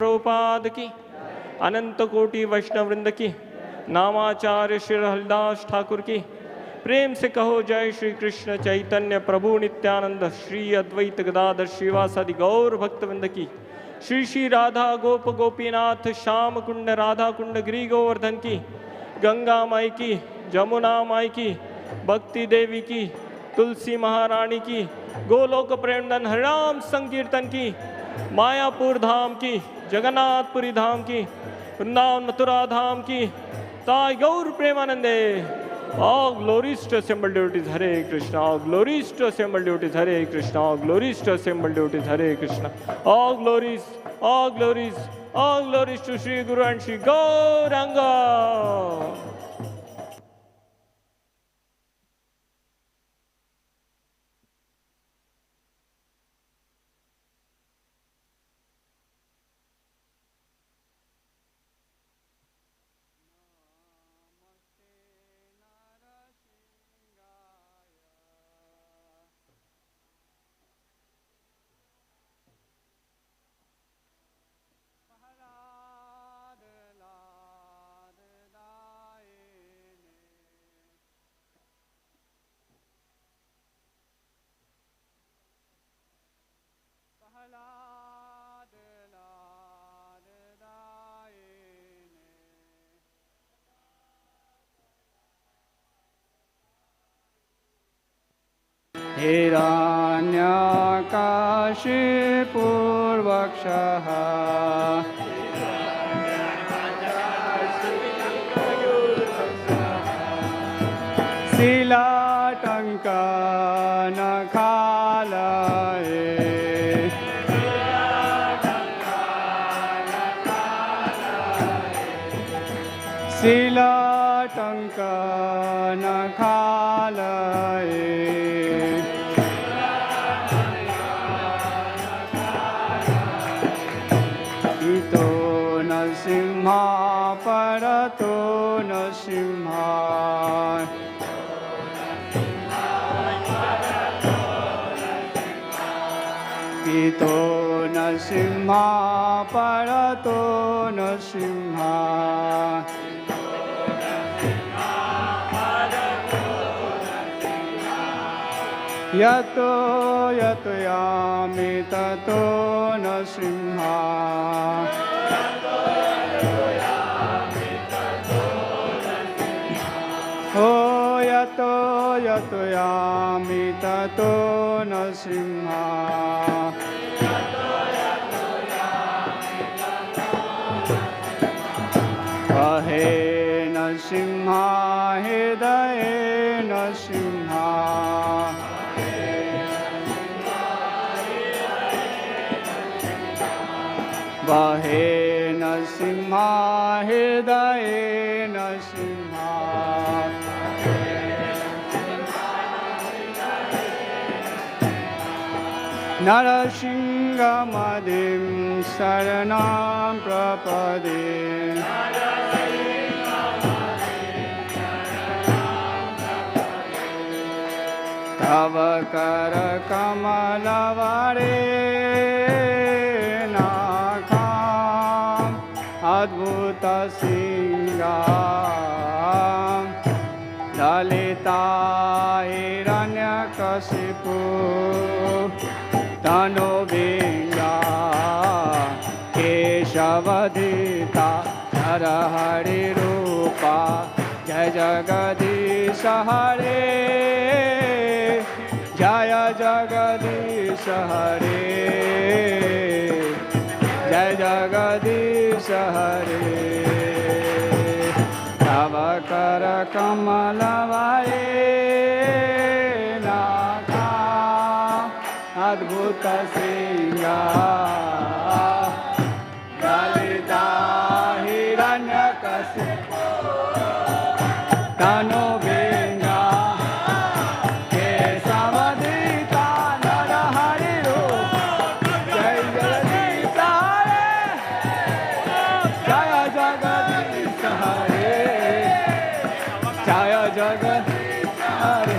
प्रभुपाद की, अनंत कोटि वैष्णव वृंद की, नामाचार्य श्री हरिदास ठाकुर की। प्रेम से कहो जय श्री कृष्ण चैतन्य प्रभु नित्यानंद श्री अद्वैत गदाधर श्रीवासादि गौर भक्तवृंद की। श्री श्री राधा गोप गोपीनाथ श्याम कुंड राधा कुंड गिरी गोवर्धन की, गंगा माई की, जमुना माई की, भक्ति देवी की, तुलसी महारानी की, गोलोक प्रेमधन हरिनाम संकीर्तन की, मायापुर धाम की, जगन्नाथपुरी धाम की, वृंदावन मथुरा धाम की, ताई गौर प्रेमानंदे। All glories to assembled devotees, Hare Krishna. All glories to assembled devotees, Hare Krishna. All glories to assembled devotees, Hare Krishna. All glories, all glories, all glories to Sri Guru and Sri Gauranga. हिरण्यकाशिपूर्वक्षः शिलाटङ्कनखालये शिलाटङ्कनखालये इतो नरसिंहा परतो नरसिंहा इतो नरसिंहा परतो नरसिंहा यतो यतो यामि ततो नरसिंहा ओ यतो यतो यामि ततो नरसिंहा हे नरसिंहा हृदये नरसिंहा वहे नरसिंहा हृदये नरसिंहा नरसिंहमदिं शरणं प्रपदे तव कर कमलवरे अद्भुत सिंगार ललिता हिरण्यकशिपु तनुबिंगा केशवधिता नरहरि रूपा जय जगदीश हरे जय जगदीश हरे जय जगदीश हरे तव कर कमलवरे नाथा अद्भुत सिंगार ललिता हिरण्यकशिपु तनुबिंगा केशवधिता नरहरि रूपा जय जगदीश जय जगदीश हरे जय जगदीश हरे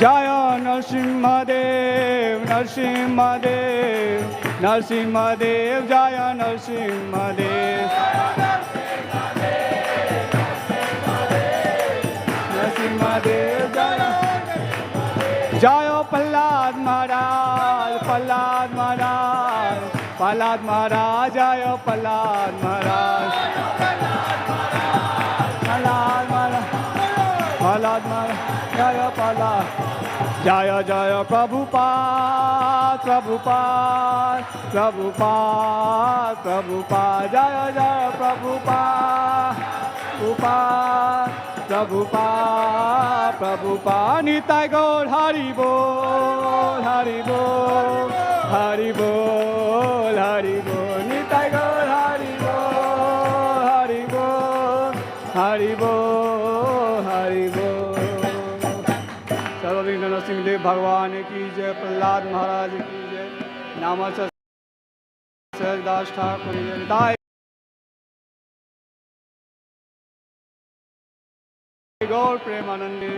जय Narasimhadeva Narasimhadeva Narsimha Dev Jaya Narsimha Dev Narsimha Dev Jaya Jaya Prahlad Maharaj Prahlad Maharaj Prahlad Maharaj Jaya Prahlad Maharaj Prahlad Maharaj Prahlad Maharaj Jaya Prahlad Jaya Jaya Prabhupada Prabhupada Prabhupada Prabhupada Jaya Jaya Prabhupada Prabhupada Prabhupada Prabhupada Nitai Gaur Hari Bol Hari Bol Hari Bol Hari Bol Nitai Gaur Hari Bol Hari Bol Hari Bol Hari Bol सर्वविघ्न Narsingh Dev भगवान की जय प्रहलाद महाराज की जय नामाचा सहजदास ठाकुर जय गौर प्रेमानंदे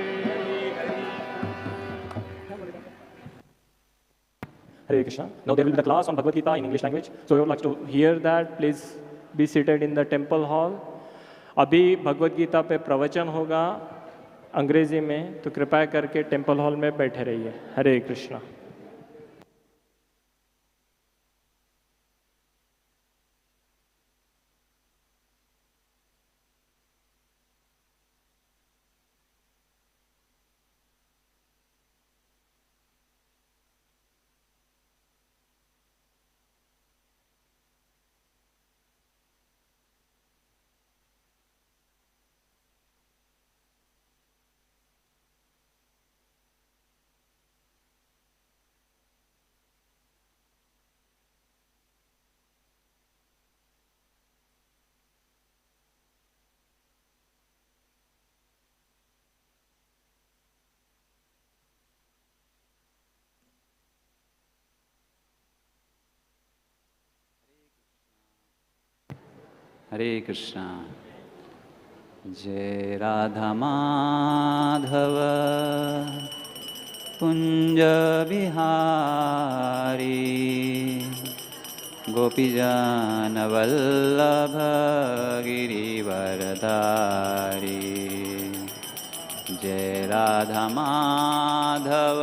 Hare Krishna. Now there will be the class on Bhagavad Gita in English language. So if you would like to hear that, please be seated in the temple hall. अभी भगवत गीता पे प्रवचन होगा अंग्रेजी में, तो कृपया करके टेम्पल हॉल में बैठे रहिए. हरे कृष्णा. हरे कृष्णा. जय राधा माधव कुंज बिहारी गोपीजन वल्लभ गिरिवरधारी. जय राधा माधव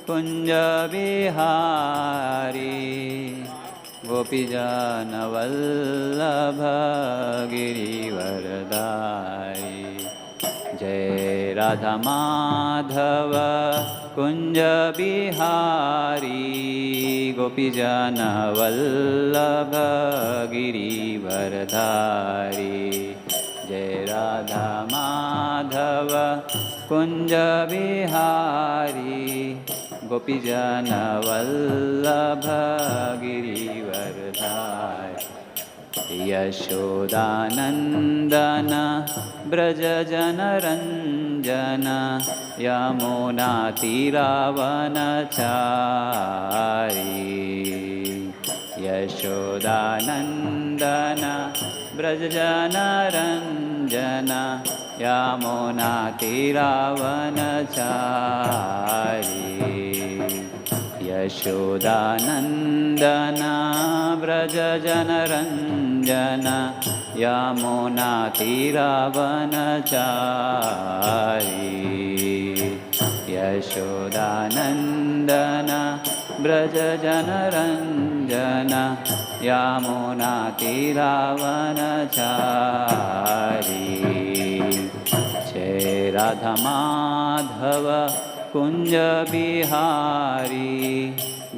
कुंज बिहारी गोपीजन वल्लभ गिरिवरधारी. जय राधा माधव कुंज बिहारी गोपीजन वल्लभ गिरिवरधारी. जय राधा माधव कुंज बिहारी गोपीजन वल्लभ गिरिवरधारी. यशोदानंदन ब्रज जनरंजन यमुनातिरावनचारी. यशोदानंदन ब्रज जनरंजन यमुनातिरावनचारी. यशोदानंदन ब्रज जनरंजन यमुनातिरावनचारी. यशोदानंदन ब्रज जनरंजन यमुनातिरावनचारी. जय राधा माधव कुंज बिहारी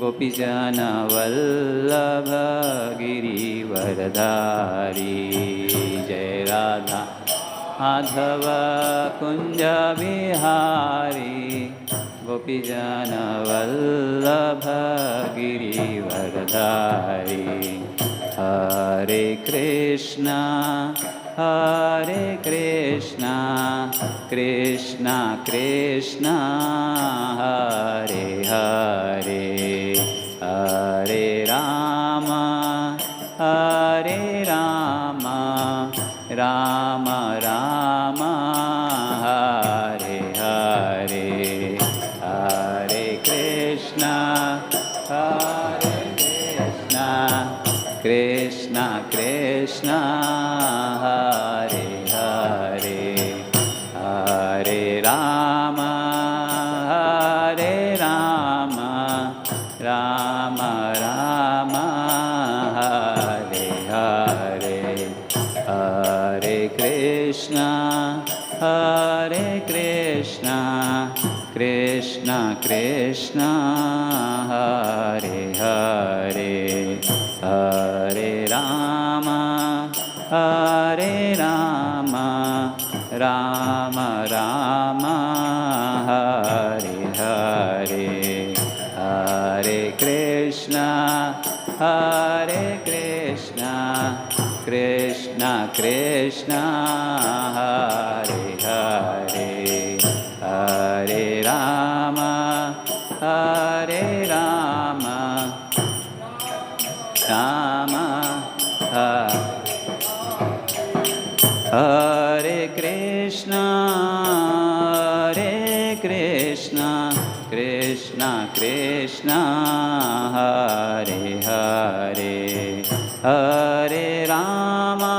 गोपीजन वल्लभ गिरिवरधारी. जय राधा माधव कुंज बिहारी गोपीजन वल्लभ गिरिवरधारी. हरे कृष्णा कृष्णा कृष्णा हरे हरे हरे राम राम राम हरे हरे. हरे Krishna Krishna Krishna Krishna Hare Hare Hare Rama Hare Rama Rama Rama Hare Hare Hare Krishna Krishna Krishna Hare Hare Hare Rama Rama Rama Hare Hare Hare Krishna Krishna Krishna Hare Hare Hare Rama Rama Hare Krishna Krishna Krishna Hare Hare Hare Rama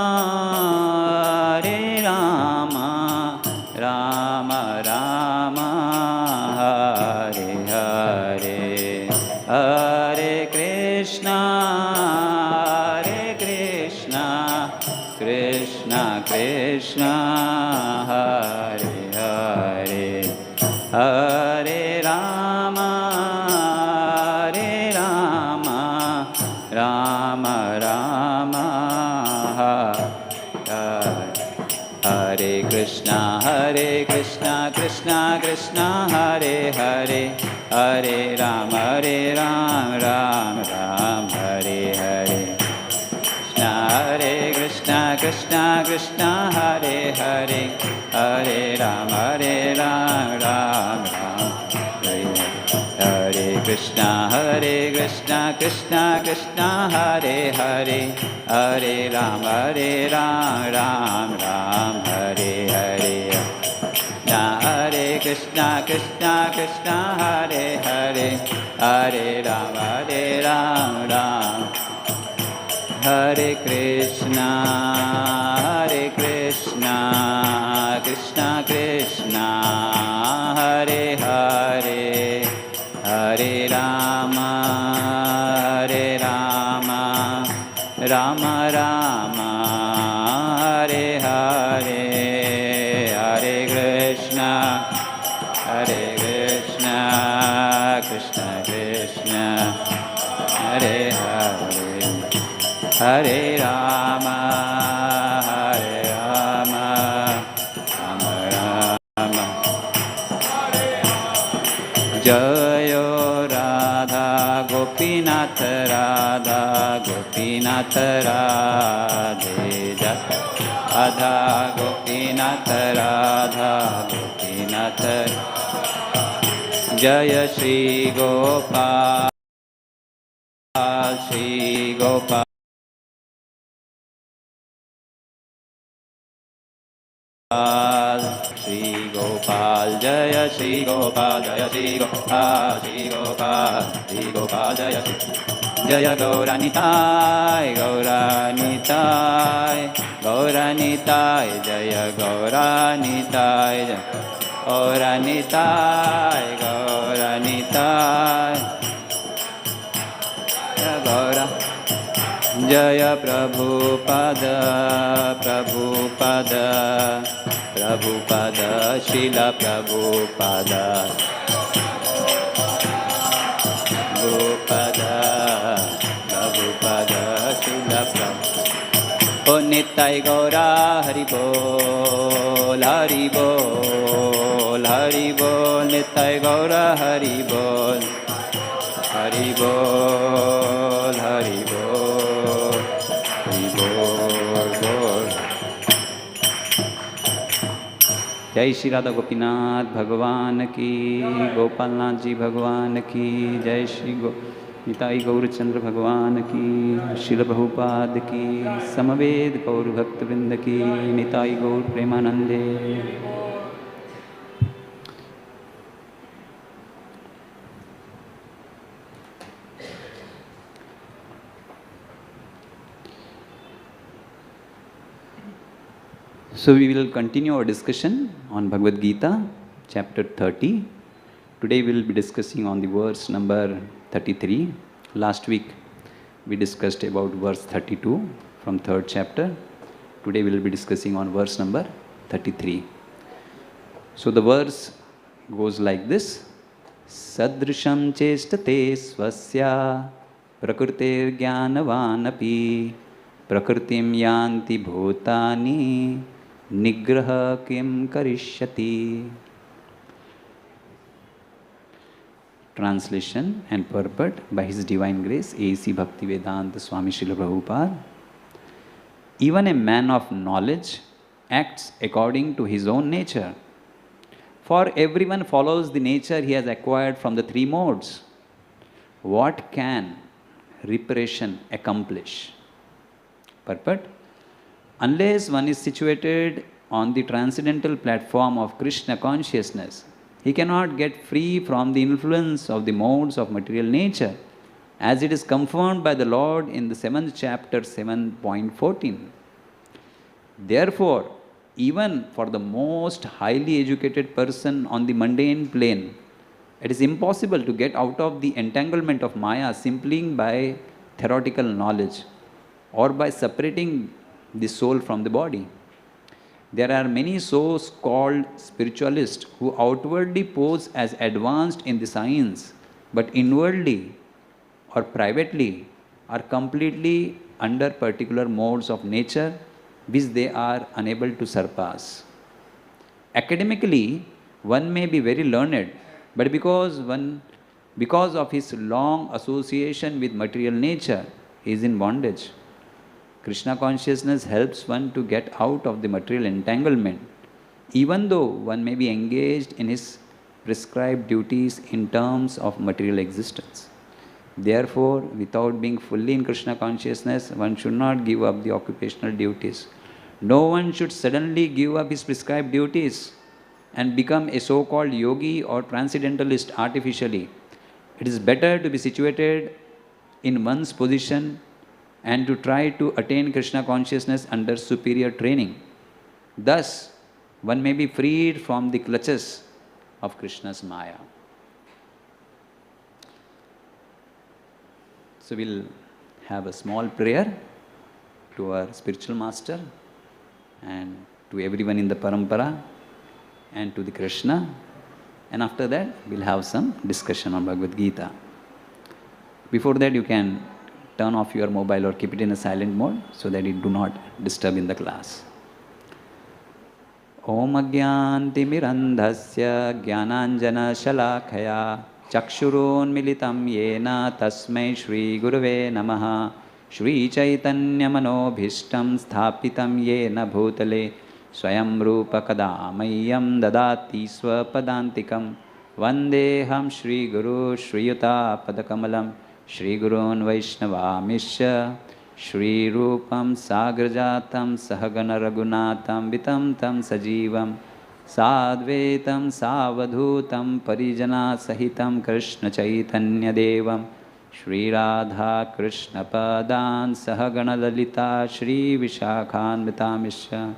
Rama Rama Hare Hare Hare Krishna Krishna Krishna Hare Hare Hare Rama Rama Rama Hare Krishna Krishna Krishna Hare Hare Hare Rama Ram Ram Hare Hare Hare Krishna Krishna Hare Hare Hare Rama Ram Ram Hare Hare Krishna Krishna Krishna Hare Hare Hare Rama Ram Ram Hare Hare Hare Krishna Krishna Hare Hare Hare Rama Ram Ram Hare Krishna Krishna Krishna Hare Hare Hare Rama Rama Rama Hare Hare Hare Krishna Krishna Krishna Hare Hare Hare Rama Rama Rama Jayo Radha Gopinath Radha Gopinath Radhe Radha Gopinath Radha Gopinath Jaya Shri Gopal Shri Gopal Shri Gopal Jaya Shri Gopal Jaya Shri Gopal Shri Gopal Shri Gopal Jaya Shri Jaya Gauranitai Gauranitai Gauranitai Jaya Gauranitai Gauranitai Gauranitai Gaura Jaya Prabhupada Prabhupada Prabhupada Srila Prabhupada Prabhupada Prabhupada Srila Prabhupada O Nittai Gaura Hari Bol Hari Bol Hari Bol Nittai Gaura Hari Bol Hari Bol Hari Bol Hari Bol Bol जय श्री राधा गोपीनाथ भगवान की गोपालनाथ जी भगवान की जय श्री निताई गौरचंद्र भगवान की श्रील प्रभुपाद की समवेद गौर भक्तवृंद की निताई गौर प्रेमानंदे So we will continue our discussion on Bhagavad Gita, chapter 30. Today we will be discussing on the verse number 33. Last week we discussed about verse 32 from third chapter. Today we will be discussing on verse number 33. So the verse goes like this. Sadrisham chestate svasya prakritir jnanavanapi prakritim yanti bhutani nigraha kim karishyati. Translation and purport by His Divine Grace A.C. Bhaktivedanta Swami Srila Prabhupada. Even a man of knowledge acts according to his own nature. For everyone follows the nature he has acquired from the three modes. What can reparation accomplish? Purport. Unless one is situated on the transcendental platform of Krishna consciousness, he cannot get free from the influence of the modes of material nature, as it is confirmed by the Lord in the 7th chapter 7.14. Therefore, even for the most highly educated person on the mundane plane, it is impossible to get out of the entanglement of Maya simply by theoretical knowledge or by separating the soul from the body. There are many so-called spiritualists who outwardly pose as advanced in the science, but inwardly or privately are completely under particular modes of nature which they are unable to surpass. Academically, one may be very learned, but because of his long association with material nature, he is in bondage. Krishna consciousness helps one to get out of the material entanglement, even though one may be engaged in his prescribed duties in terms of material existence. Therefore, without being fully in Krishna consciousness, one should not give up the occupational duties. No one should suddenly give up his prescribed duties and become a so-called yogi or transcendentalist artificially. It is better to be situated in one's position and to try to attain Krishna consciousness under superior training. Thus, one may be freed from the clutches of Krishna's Maya. So we'll have a small prayer to our spiritual master and to everyone in the parampara and to the Krishna. And after that, we'll have some discussion on Bhagavad Gita. Before that, you can turn off your mobile or keep it in a silent mode so that it do not disturb in the class. Om Agyanti Mirandhasya Jnananjana Shalakaya Chakshurun Militam Yena Tasmai Shri Gurave Namaha Shri Chaitanya Manobhishtam Sthapitam Yena Bhutale Swayam Rupa Kadamayam Dadati Swapadantikam Vandeham Shri Guru Shri Yuta Padakamalam Shri Gurun Vaishnavamishya Shri Rupam Sagrajatam Sahagana Raghunatam Vitam Tam Sajivam Sadvetam Savadhutam Parijana Sahitam Krishna Chaitanya Devam Shri Radha Krishna Padan Sahagana Lalita Shri Vishakhan Vitamishya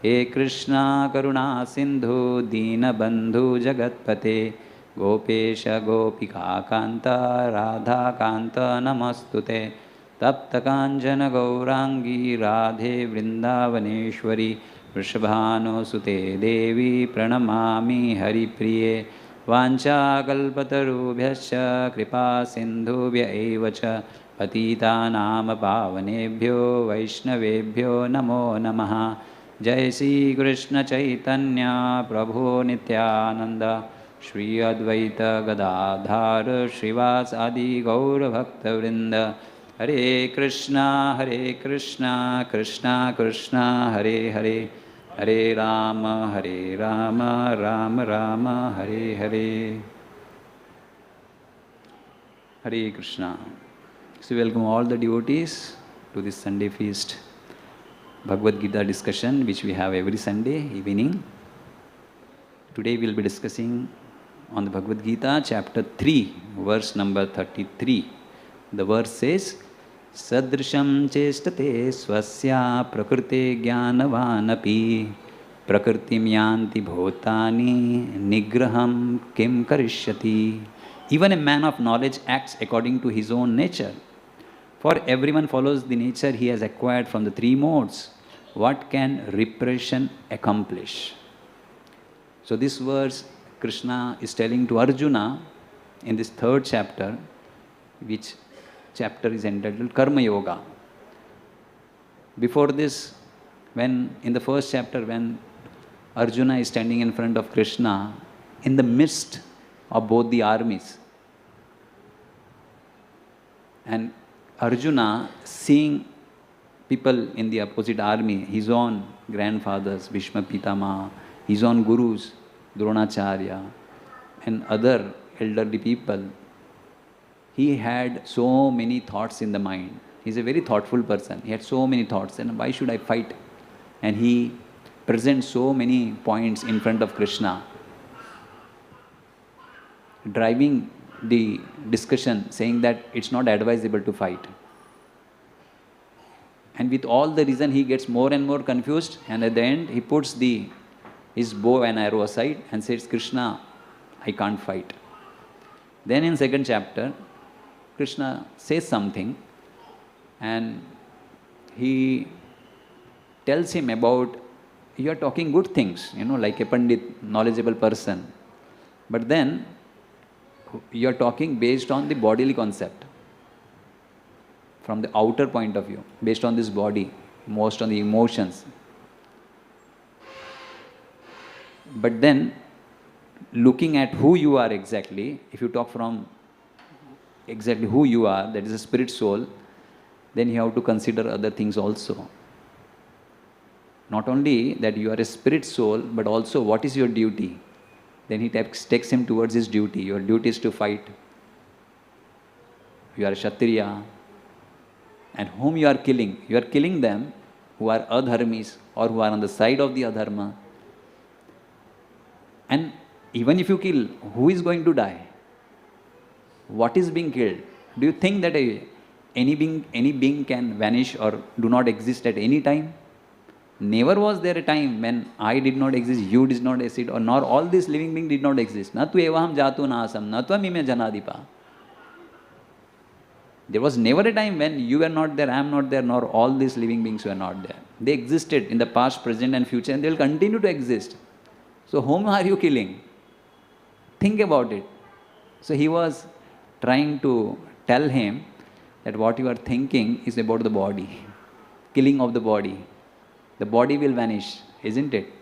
He Krishna Karuna Sindhu Dina Bandhu Jagatpate Gopesha Gopika Kanta Radha Kanta Namastute Tapta Kanjana Gaurangi Radhe Vrindavaneshwari Vrishabhano Sute Devi Pranamami Hari Priye Vancha Kalpatarubhyascha Kripa Sindhubhya Evacha Patita Nama Pavanebhyo Vaishnavebhyo Namo Namaha Jai Sri Krishna Chaitanya Prabhu Nityananda Shri Advaita Gadadhar Srivas Adi Gaura Bhakta Vrinda Hare Krishna Krishna Krishna Hare Hare Hare Rama Rama Rama Hare Hare. Hare Krishna. So welcome all the devotees to this Sunday feast Bhagavad Gita discussion which we have every Sunday evening. Today we will be discussing on the Bhagavad Gita chapter 3 verse number 33. The verse says Sadrisham chestate swasya prakrite jnanavanapi prakritim yanti bhutani nigraham kim karishyati. Even a man of knowledge acts according to his own nature. For everyone follows the nature he has acquired from the three modes. What can repression accomplish? So this verse Krishna is telling to Arjuna in this third chapter, which chapter is entitled Karma Yoga. Before this, when in the first chapter, when Arjuna is standing in front of Krishna in the midst of both the armies, and Arjuna seeing people in the opposite army, his own grandfathers, Bhishma Pitama, his own gurus, Dronacharya, and other elderly people, he had so many thoughts in the mind. He's a very thoughtful person. He had so many thoughts, and why should I fight? And he presents so many points in front of Krishna, driving the discussion, saying that it's not advisable to fight. And with all the reason, he gets more and more confused, and at the end, he puts his bow and arrow aside and says, Krishna, I can't fight. Then in second chapter, Krishna says something, and he tells him about, you are talking good things, like a Pandit, knowledgeable person. But then, you are talking based on the bodily concept, from the outer point of view, based on this body, most on the emotions. But then, looking at who you are exactly, if you talk from exactly who you are, that is a spirit soul, then you have to consider other things also. Not only that you are a spirit soul, but also what is your duty. Then he takes him towards his duty. Your duty is to fight. You are a Kshatriya. And whom you are killing? You are killing them who are adharmis or who are on the side of the adharma. And even if you kill, who is going to die? What is being killed? Do you think that any being can vanish or do not exist at any time? Never was there a time when I did not exist, you did not exist, or nor all these living beings did not exist. Na tu evaham jatu na asam, na tvam ime janadipa. There was never a time when you were not there, I am not there, nor all these living beings were not there. They existed in the past, present and future, and they will continue to exist. So whom are you killing? Think about it. So he was trying to tell him that what you are thinking is about the body, killing of the body. The body will vanish, isn't it?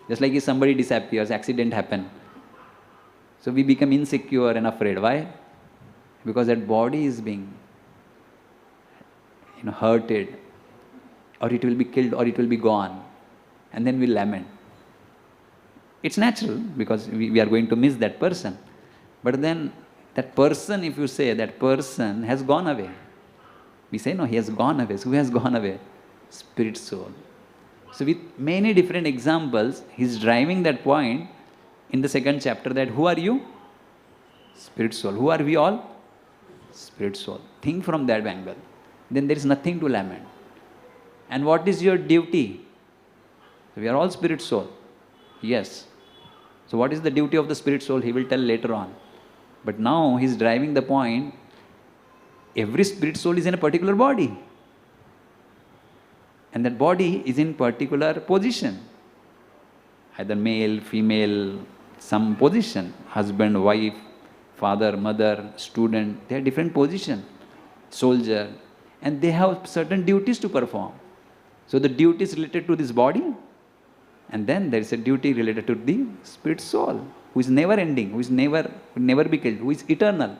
Just like if somebody disappears, accident happen. So we become insecure and afraid. Why? Because that body is being hurted, or it will be killed, or it will be gone. And then we lament. It's natural because we are going to miss that person. But then that person, if you say that person has gone away. We say, no, he has gone away. So who has gone away? Spirit soul. So with many different examples, he's driving that point in the second chapter that who are you? Spirit soul. Who are we all? Spirit soul. Think from that angle. Then there is nothing to lament. And what is your duty? We are all spirit soul. Yes. So what is the duty of the spirit soul? He will tell later on. But now he's driving the point, every spirit soul is in a particular body. And that body is in particular position. Either male, female, some position. Husband, wife, father, mother, student. They have different position. Soldier. And they have certain duties to perform. So the duty is related to this body. And then there is a duty related to the spirit soul, who is never ending, who will never be killed, who is eternal,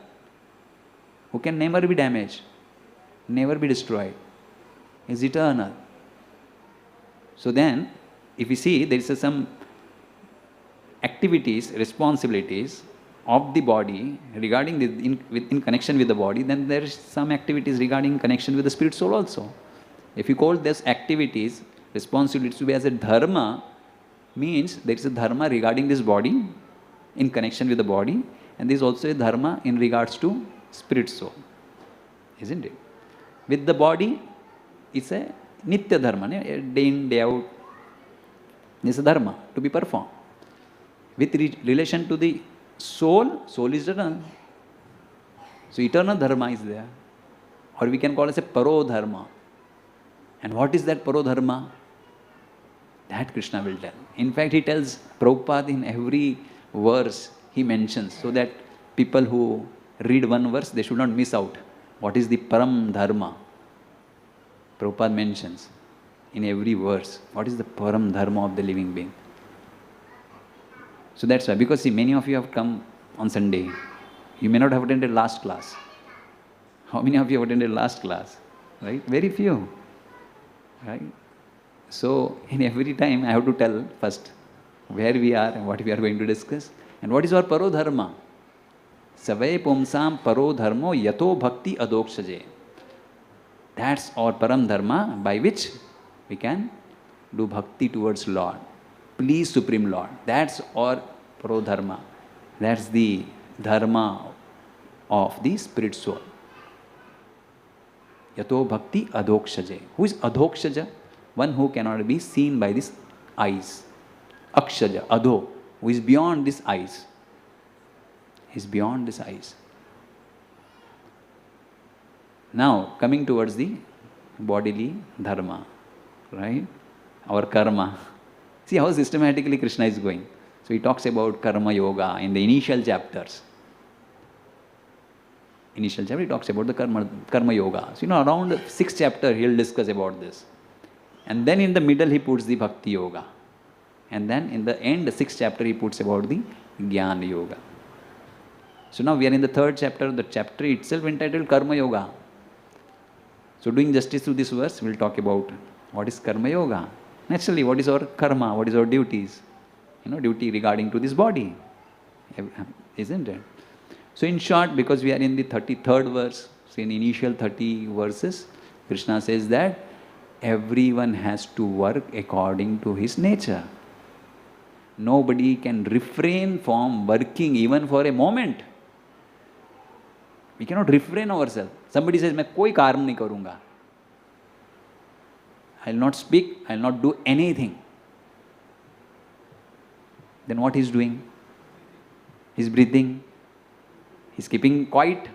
who can never be damaged, never be destroyed, is eternal. So then, if you see, there is some activities, responsibilities of the body regarding in connection with the body, then there is some activities regarding connection with the spirit soul also. If you call these activities, responsibilities to be as a dharma, means there is a dharma regarding this body in connection with the body, and there is also a dharma in regards to spirit soul, isn't it? With the body, it's a nitya dharma, a day in, day out. It's a dharma to be performed. With relation to the soul, soul is eternal. So eternal dharma is there. Or we can call it as a paro dharma. And what is that paro dharma? That Krishna will tell. In fact, he tells Prabhupada in every verse he mentions, so that people who read one verse, they should not miss out. What is the param dharma? Prabhupada mentions in every verse, what is the param dharma of the living being? So that's why, because see, many of you have come on Sunday. You may not have attended last class. How many of you have attended last class? Right? Very few. Right? So, in every time I have to tell first where we are and what we are going to discuss. And what is our paro dharma? Savay pumsam paro dharmo yato bhakti adokshaje. That's our param dharma by which we can do bhakti towards Lord. Please Supreme Lord. That's our paro dharma. That's the dharma of the spirit soul. Yato bhakti adokshaje. Who is adokshaja? One who cannot be seen by these eyes. Akshaja, adho, who is beyond these eyes. He is beyond these eyes. Now, coming towards the bodily dharma, right? Our karma. See how systematically Krishna is going. So he talks about karma yoga in the initial chapters. Initial chapter, he talks about the karma yoga. So, around the 6th chapter, he will discuss about this. And then in the middle, he puts the bhakti yoga. And then in the end, the 6th chapter, he puts about the jnana yoga. So now we are in the 3rd chapter, the chapter itself entitled Karma Yoga. So doing justice to this verse, we will talk about what is Karma Yoga. Naturally, what is our karma, what is our duties? Duty regarding to this body. Isn't it? So in short, because we are in the 33rd verse, so in initial 30 verses, Krishna says that everyone has to work according to his nature. Nobody can refrain from working even for a moment. We cannot refrain ourselves. Somebody says, "मैं कोई काम नहीं करूँगा. I will not speak, I will not do anything." Then what he is doing? He is breathing. He is keeping quiet.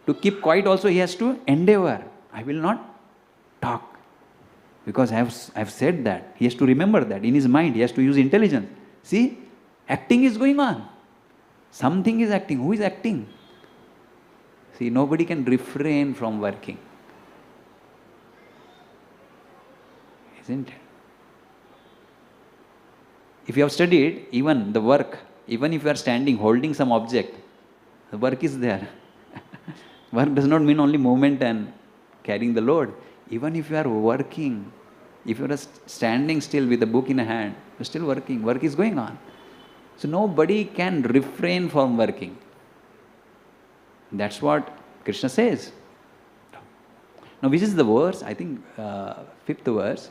To keep quiet also he has to endeavor. I will not talk. Because I have said that. He has to remember that in his mind. He has to use intelligence. See, acting is going on. Something is acting. Who is acting? See, nobody can refrain from working. Isn't it? If you have studied, even the work, even if you are standing, holding some object, the work is there. Work does not mean only movement and carrying the load. Even if you are working, if you are standing still with a book in a hand, you are still working. Work is going on. So nobody can refrain from working. That's what Krishna says. Now, which is the verse? I think 5th verse.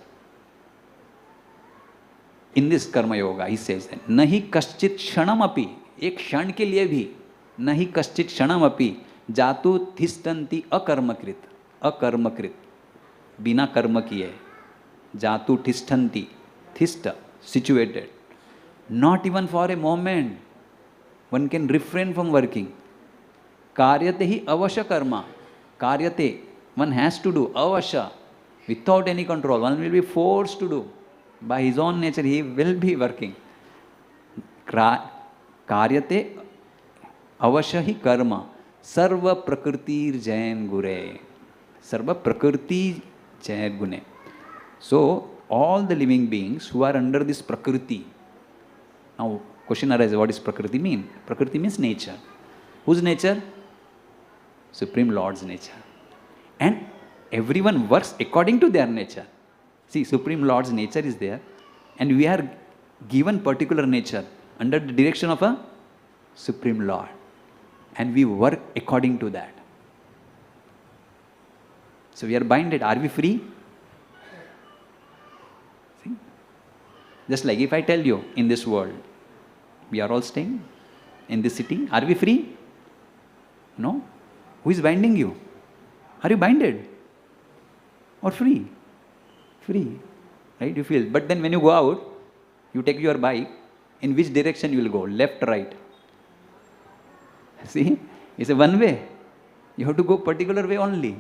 In this Karma Yoga, he says that Nahi kaschit kshanam api, ek kshan ke liye bhi, Nahi kaschit kshanam api, jatu thishtanti akarmakrit, akarmakrit, bina karma kiye, jatu thishtanti, thista, situated. Not even for a moment, one can refrain from working. Karyate hi avasha karma, karyate, one has to do, avasha, without any control, one will be forced to do. By his own nature, he will be working. Karyate avashahi karma sarva prakriti jayan gure. Sarva prakriti jayan gune. So, all the living beings who are under this prakriti. Now, question arises, what does prakriti mean? Prakriti means nature. Whose nature? Supreme Lord's nature. And everyone works according to their nature. See, Supreme Lord's nature is there, and we are given particular nature under the direction of a Supreme Lord, and we work according to that. So we are binded. Are we free? See? Just like if I tell you, in this world, we are all staying in this city, are we free? No. Who is binding you? Are you binded? Or free? Free. Right? You feel. But then when you go out, you take your bike, in which direction you will go? Left, right? See? It's a one way. You have to go particular way only.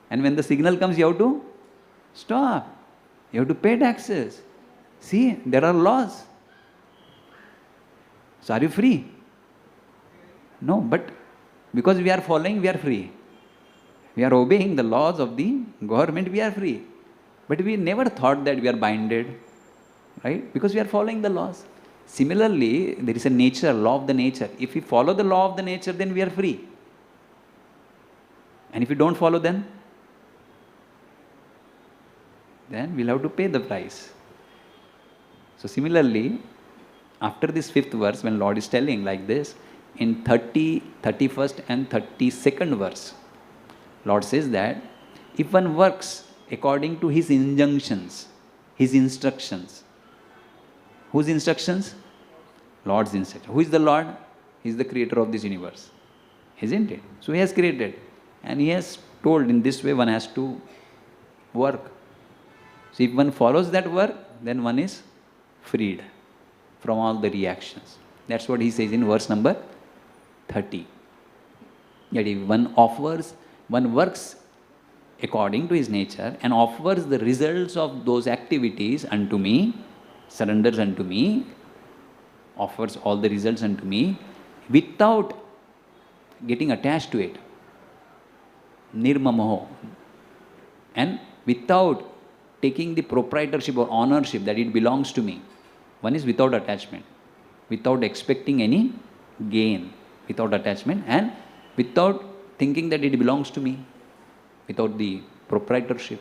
And when the signal comes, you have to stop. You have to pay taxes. See, there are laws. So are you free? No, but because we are following, we are free. We are obeying the laws of the government, we are free. But we never thought that we are binded, right? Because we are following the laws. Similarly, there is a nature, law of the nature. If we follow the law of the nature, then we are free. And if we don't follow, then we'll have to pay the price. So similarly, after this 5th verse, when Lord is telling like this, in 30, 31st and 32nd verse, Lord says that if one works according to his injunctions, his instructions, whose instructions? Lord's instructions. Who is the Lord? He is the creator of this universe. Isn't it? So he has created. And he has told in this way one has to work. So if one follows that work, then one is freed from all the reactions. That's what he says in verse number 30. That if one works according to his nature and offers the results of those activities unto me, surrenders unto me, offers all the results unto me, without getting attached to it, nirmamaho, and without taking the proprietorship or ownership that it belongs to me. One is without attachment, without expecting any gain, without attachment, and without thinking that it belongs to me, without the proprietorship.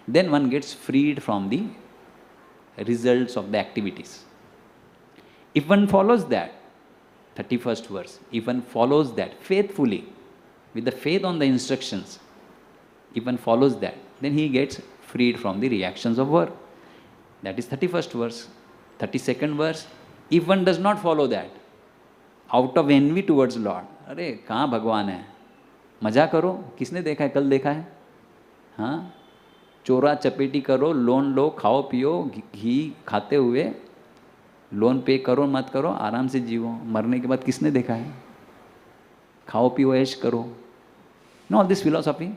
Then one gets freed from the results of the activities. If one follows that, 31st verse, if one follows that faithfully, with the faith on the instructions, if one follows that, then he gets freed from the reactions of work. That is 31st verse. 32nd verse, if one does not follow that, out of envy towards Lord, अरे कहाँ भगवान है, मजा करो, किसने देखा है, कल देखा है, हाँ, चोरा चपेटी करो, लोन लो, खाओ पियो, घी खाते हुए, लोन पे करो मत करो, आराम से जीवो, मरने के बाद किसने देखा है, खाओ पियो ऐश करो. No, all this philosophy,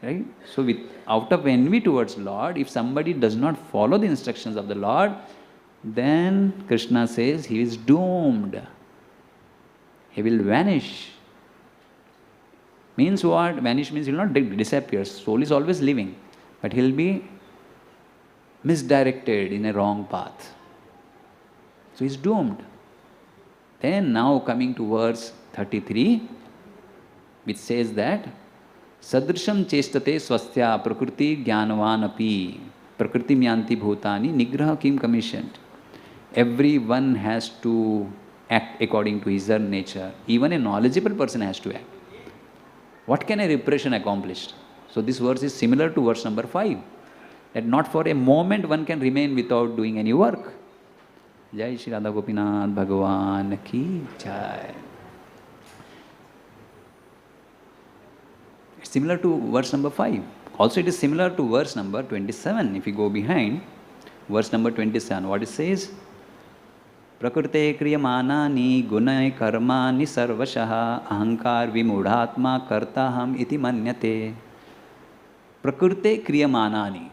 right? So with out of envy towards Lord, if somebody does not follow the instructions of the Lord, then Krishna says he is doomed. He will vanish. Means what? Vanish means he will not disappear. Soul is always living, but he will be misdirected in a wrong path. So he is doomed. Then now coming to verse 33, which says that Sadrisham chestate swastya prakriti jnanavan api prakriti myanti bhutani nigraha kim commissioned. Everyone has to act according to his own nature. Even a knowledgeable person has to act. What can a repression accomplish? So this verse is similar to verse number 5. That not for a moment one can remain without doing any work. Jai Shri Radha Gopinath Bhagavan ki Jai. It's similar to verse number 5. Also it is similar to verse number 27. If you go behind, verse number 27, what it says? Prakrite kriyamanani gunai karmani sarvashaha ahankar vimudhatma kartaham iti manyate. Prakrite kriyamanani.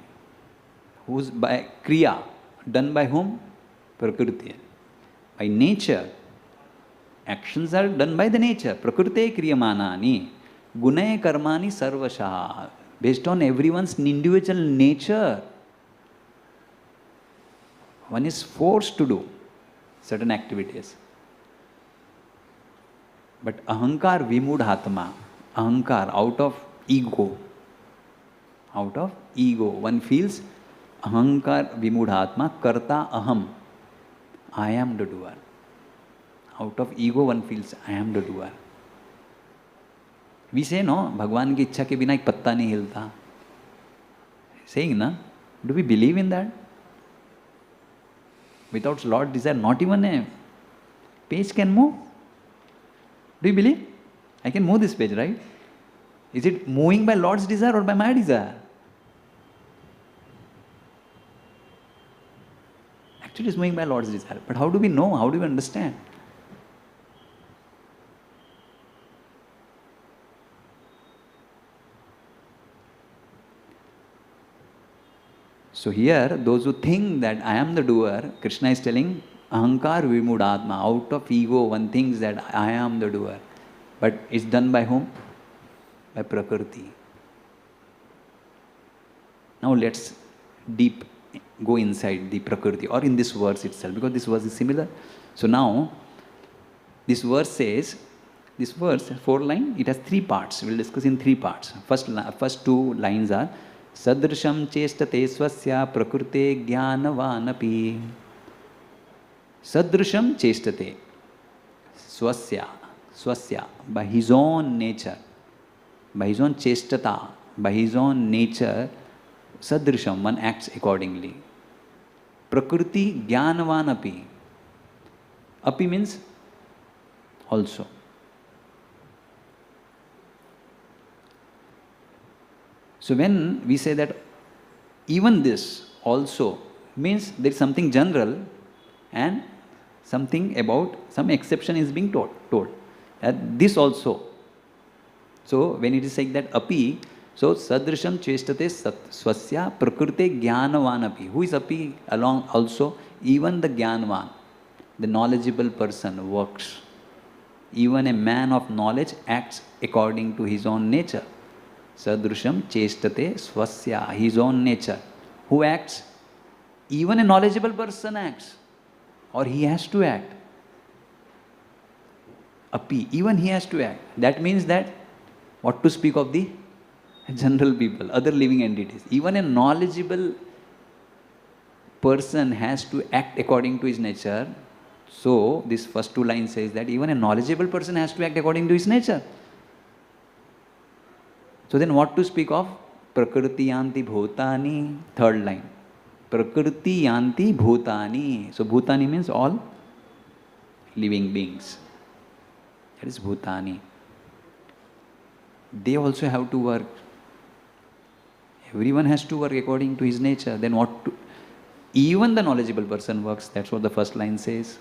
Who's by kriya? Done by whom? Prakriti. By nature. Actions are done by the nature. Prakrite kriyamanani gunai karmani sarvashaha. Based on everyone's individual nature. One is forced to do certain activities. But ahankar vimudhatma, ahankar, out of ego, one feels ahankar vimudhatma, karta aham, I am the doer. Out of ego one feels I am the doer. We say no, भगवान की इच्छा के बिना एक पत्ता नहीं हिलता. Saying na, do we believe in that? Without Lord's desire, not even a page can move. Do you believe? I can move this page, right? Is it moving by Lord's desire or by my desire? Actually, it's moving by Lord's desire. But how do we know? How do we understand? So here, those who think that I am the doer, Krishna is telling, Ahankar Vimudhatma, out of ego, one thinks that I am the doer. But it's done by whom? By Prakriti. Now let's go inside the Prakriti, or in this verse itself, because this verse is similar. So now, this verse says, this verse, 4 lines, it has 3 parts. We will discuss in 3 parts. First 2 lines are, Sadrisham chestate swasya prakrute jnanavanapi. Sadrisham chestate swasya, by his own nature, by his own chestata, by his own nature, sadrisham, one acts accordingly. Prakriti jnanavanapi. Api means also. So when we say that even this also means there is something general and something about some exception is being told. This also. So when it is saying that api, so sadrisham chestate swasya prakrite jnanavanapi. Who is api along also? Even the jnanavan, the knowledgeable person works. Even a man of knowledge acts according to his own nature. Sadrisham chestate swasya, his own nature. Who acts? Even a knowledgeable person acts. Or he has to act. Api, even he has to act. That means that, what to speak of the general people, other living entities. Even a knowledgeable person has to act according to his nature. So, this first 2 lines says that even a knowledgeable person has to act according to his nature. So then what to speak of? Prakriti yanti bhutani, 3rd line. Prakriti yanti bhutani. So bhutani means all living beings. That is bhutani. They also have to work. Everyone has to work according to his nature. Then even the knowledgeable person works. That's what the first line says.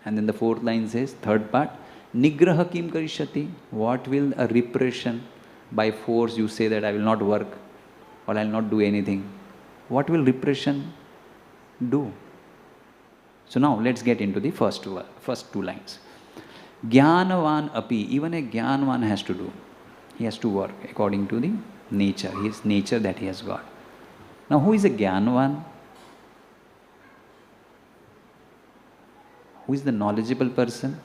And then the 4th line says, 3rd part, Nigraha kim karishati. What will a repression? By force you say that I will not work or I will not do anything. What will repression do? So now let's get into the first 2 lines. Jnanavan api, even a jnanavan has to do. He has to work according to the nature, his nature that he has got. Now who is a jnanavan? Who is the knowledgeable person?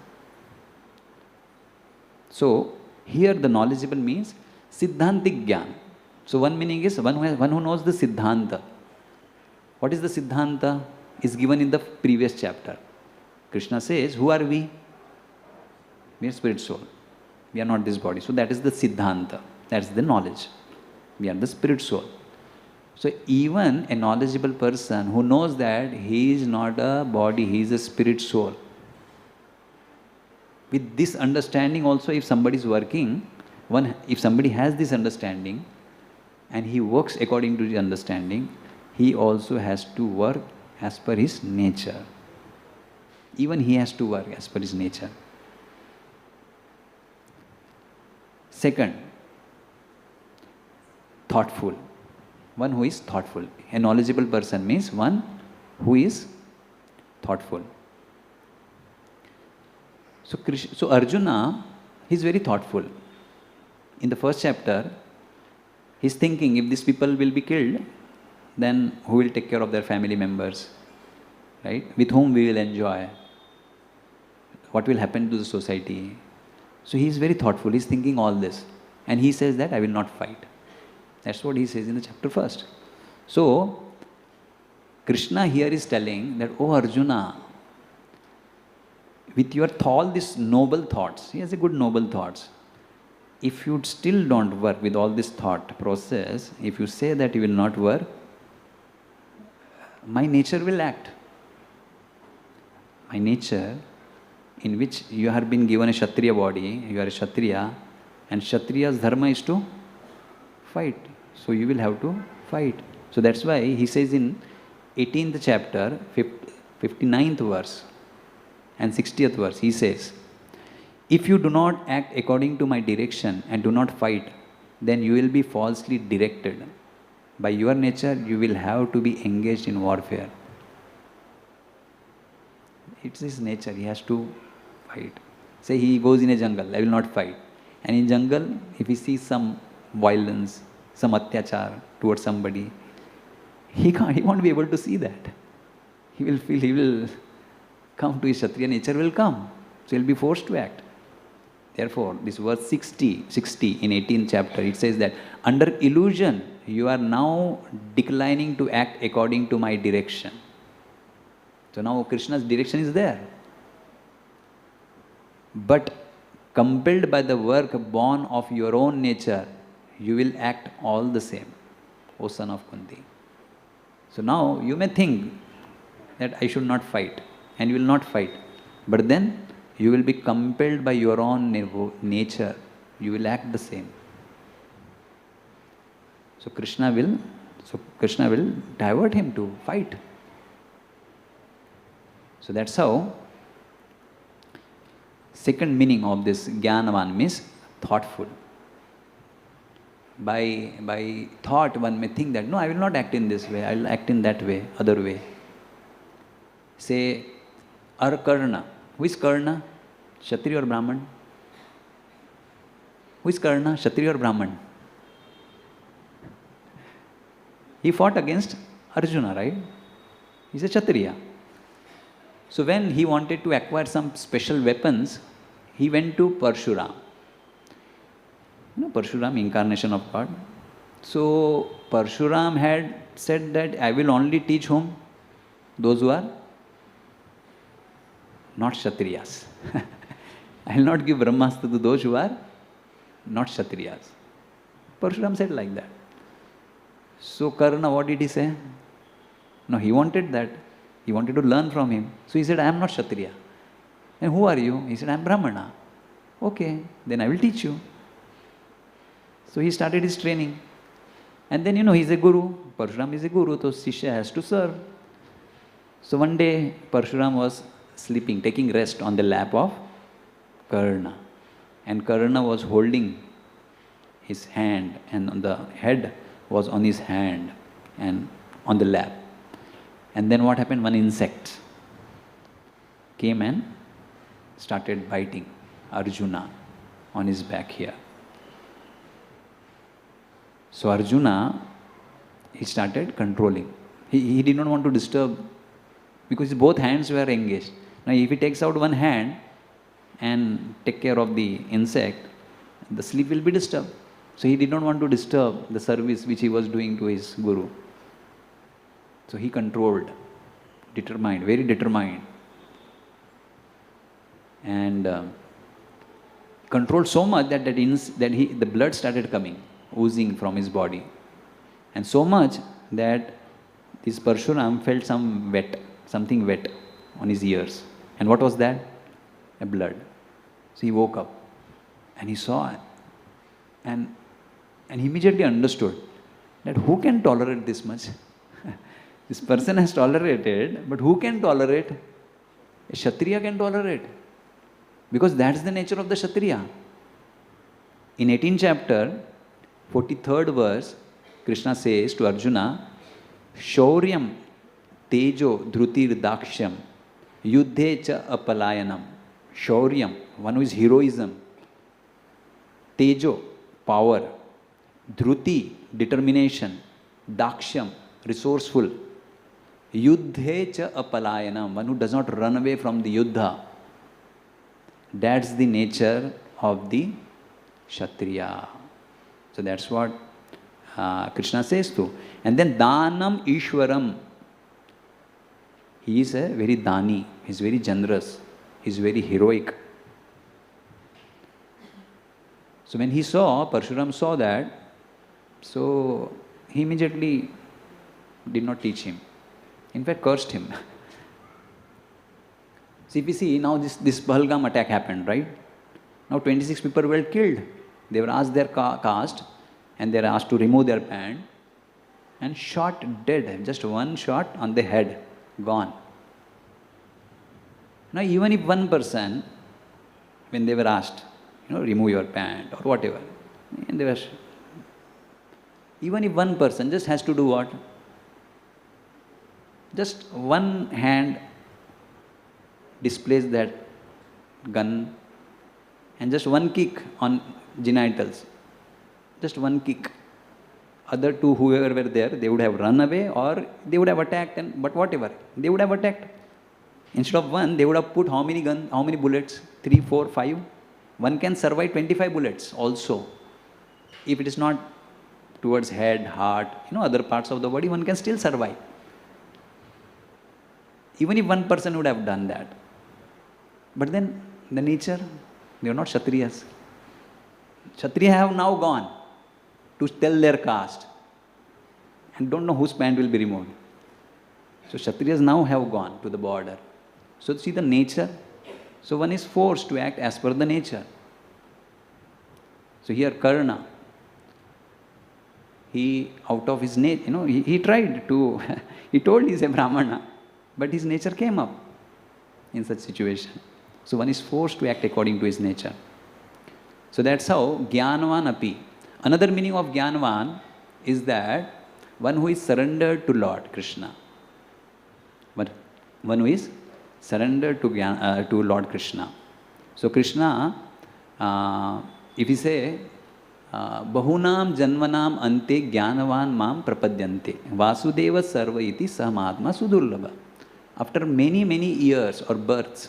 So here the knowledgeable means Siddhantik Gyan. So one meaning is one who knows the Siddhanta. What is the Siddhanta? Is given in the previous chapter. Krishna says, who are we? We are spirit soul. We are not this body. So that is the Siddhanta. That is the knowledge. We are the spirit soul. So even a knowledgeable person who knows that he is not a body, he is a spirit soul. With this understanding also, if somebody is working, if somebody has this understanding and he works according to the understanding, he also has to work as per his nature. Even he has to work as per his nature. Second, thoughtful. One who is thoughtful. A knowledgeable person means one who is thoughtful. So Arjuna, he is very thoughtful. In the first chapter, he is thinking if these people will be killed, then who will take care of their family members? Right? With whom we will enjoy? What will happen to the society? So he is very thoughtful. He is thinking all this. And he says that I will not fight. That's what he says in the chapter first. So, Krishna here is telling that, oh Arjuna, with your all these noble thoughts, he has a good noble thoughts. If you still don't work with all this thought process, if you say that you will not work, my nature will act. My nature, in which you have been given a Kshatriya body, you are a Kshatriya, And Kshatriya's dharma is to fight. So you will have to fight. So that's why he says in 18th chapter, 59th verse and 60th verse, he says, if you do not act according to my direction and do not fight, then you will be falsely directed. By your nature, you will have to be engaged in warfare. It's his nature, he has to fight. Say he goes in a jungle, I will not fight. And in jungle, if he sees some violence, some atyachar towards somebody, he won't be able to see that. He will feel, he will come to his Kshatriya nature, will come. So he will be forced to act. Therefore, this verse 60 in 18th chapter, it says that under illusion, you are now declining to act according to my direction. So now Krishna's direction is there. But compelled by the work born of your own nature, you will act all the same, O son of Kunti. So now you may think that I should not fight, and you will not fight. But then you will be compelled by your own nature. You will act the same. So Krishna will divert him to fight. So that's how second meaning of this Jnanavan means thoughtful. By thought one may think that, no, I will not act in this way, I will act in that way, other way. Say, Karna. Who is Karna? Kshatriya or Brahman? Who is Karna? Kshatriya or Brahman? He fought against Arjuna, right? He's a Kshatriya. So when he wanted to acquire some special weapons, he went to Parshuram. You know, Parshuram, incarnation of God. So Parshuram had said that I will only teach whom? Those who are not Kshatriyas. I will not give Brahmastra to those who are not Kshatriyas. Parshuram said like that. So Karna, what did he say? No, he wanted that. He wanted to learn from him. So he said, I am not Kshatriya. And who are you? He said, I am Brahmana. Okay, then I will teach you. So he started his training. And then, he is a guru. Parshuram is a guru, so Shishya has to serve. So one day, Parshuram was sleeping, taking rest on the lap of Karna. And Karna was holding his hand, and the head was on his hand and on the lap. And then what happened? One insect came and started biting Arjuna on his back here. So Arjuna, he started controlling. He did not want to disturb, because both hands were engaged. Now if he takes out one hand and take care of the insect, the sleep will be disturbed. So he did not want to disturb the service which he was doing to his guru. So he controlled, determined, very determined. And controlled so much that the blood started coming, oozing from his body. And so much that this Parshuram felt something wet on his ears. And what was that? A blood. So he woke up and he saw it. And he immediately understood that who can tolerate this much? This person has tolerated, but who can tolerate? A Kshatriya can tolerate. Because that's the nature of the Kshatriya. In 18th chapter, 43rd verse, Krishna says to Arjuna, Shauryam tejo dhrutir dakshyam yuddhe cha apalayanam. Shauryam, one who is heroism. Tejo, power. Dhruti, determination. Dakshyam, resourceful. Yuddhe cha apalayanam, one who does not run away from the yuddha. That's the nature of the Kshatriya. So that's what Krishna says too. And then Danam Ishwaram. He is a very dani. He is very generous. He is very heroic. So when Parshuram saw that, so he immediately did not teach him. In fact, cursed him. See, if you see, now this Pahalgam attack happened, right? Now 26 people were killed They were asked their caste and they were asked to remove their pant and shot dead. Just one shot on the head, gone. Now even if one person, when they were asked, remove your pant or whatever, and they were, even if one person just has to do what? Just one hand displays that gun and just one kick on genitals. Just one kick. Other two, whoever were there, they would have run away or they would have attacked, but whatever, they would have attacked. Instead of one, they would have put how many bullets? 3, 4, 5? One can survive 25 bullets also. If it is not towards head, heart, other parts of the body, one can still survive. Even if one person would have done that. But then, the nature, they are not Kshatriyas. Kshatriya have now gone to tell their caste and don't know whose pant will be removed. So Kshatriyas now have gone to the border. So see the nature. So one is forced to act as per the nature. So here Karna, he out of his nature, he tried to, he told he's a Brahmana, but his nature came up in such situation. So one is forced to act according to his nature. So that's how Jnanavan api. Another meaning of Jnanavan is that one who is surrendered to Lord Krishna. But one who is surrendered to Lord Krishna. So Krishna, if we say, Bahunam janmanam ante jnanavan mam prapadyante Vasudeva sarva iti samahatma sudurlabha. After many, many years or births,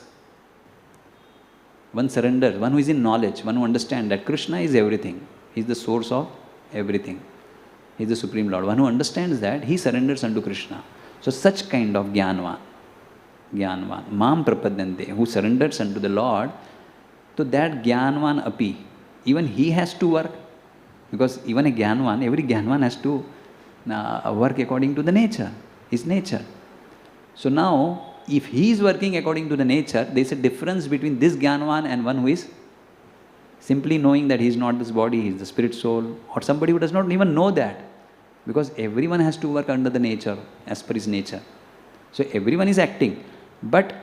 one surrenders, one who is in knowledge, one who understands that Krishna is everything. He is the source of everything. He is the Supreme Lord. One who understands that, he surrenders unto Krishna. So such kind of Jnanavan, Mam Prapadyante, who surrenders unto the Lord, so that Jnanavan api, even he has to work. Because even a Jnanavan, every Jnanavan has to work according to the nature, his nature. So now, if he is working according to the nature, there is a difference between this Jnanavan and one who is simply knowing that he is not this body, he is the spirit soul, or somebody who does not even know that. Because everyone has to work under the nature, as per his nature. So everyone is acting. But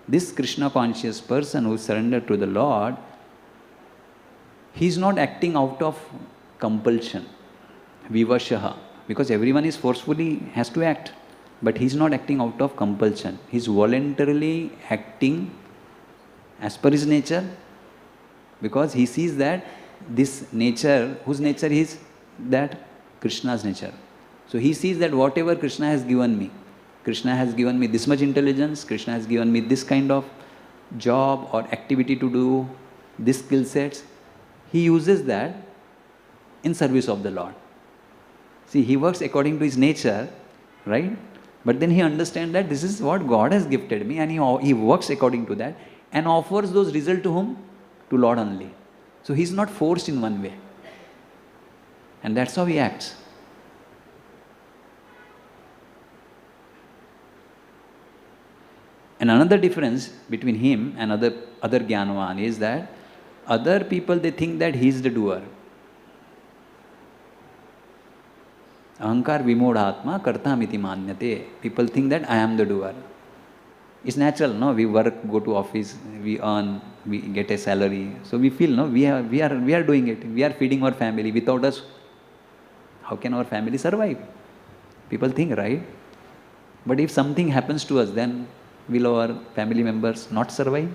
this Krishna conscious person who is surrendered to the Lord, he is not acting out of compulsion, vivashaha, because everyone is forcefully has to act. But he is not acting out of compulsion. He is voluntarily acting as per his nature, because he sees that this nature, whose nature is that? Krishna's nature. So he sees that whatever Krishna has given me this much intelligence, Krishna has given me this kind of job or activity to do, this skill sets, he uses that in service of the Lord. See, he works according to his nature, right? But then he understands that this is what God has gifted me, and he works according to that and offers those results to whom? To Lord only. So he is not forced in one way. And that's how he acts. And another difference between him and other Jnanavan is that other people, they think that he is the doer. Ahankar vimodhatma kartamiti manyate. People think that I am the doer. It's natural, no? We work, go to office, we earn, we get a salary. So we feel, no? We are doing it. We are feeding our family. Without us, how can our family survive? People think, right? But if something happens to us, then will our family members not survive?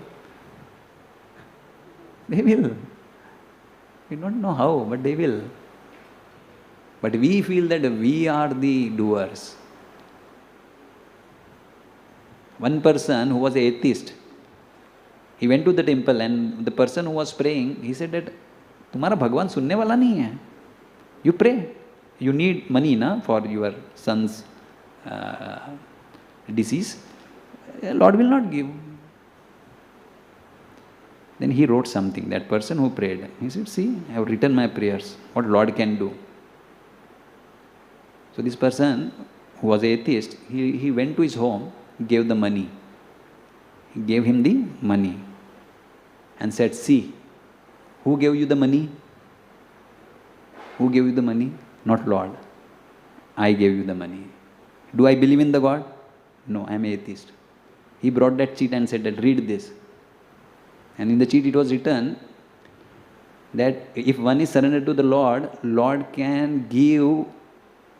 They will. We don't know how, but they will. But we feel that we are the doers. One person who was an atheist, he went to the temple, and the person who was praying, he said that, तुम्हारा भगवान सुनने वाला नहीं है. You pray. You need money na, for your son's disease. Lord will not give. Then he wrote something, that person who prayed. He said, see, I have written my prayers, what Lord can do. So this person who was atheist, he went to his home, gave the money. He gave him the money and said, see, who gave you the money? Who gave you the money? Not Lord. I gave you the money. Do I believe in the God? No, I am atheist. He brought that cheat and said that, read this. And in the cheat it was written that if one is surrendered to the Lord, Lord can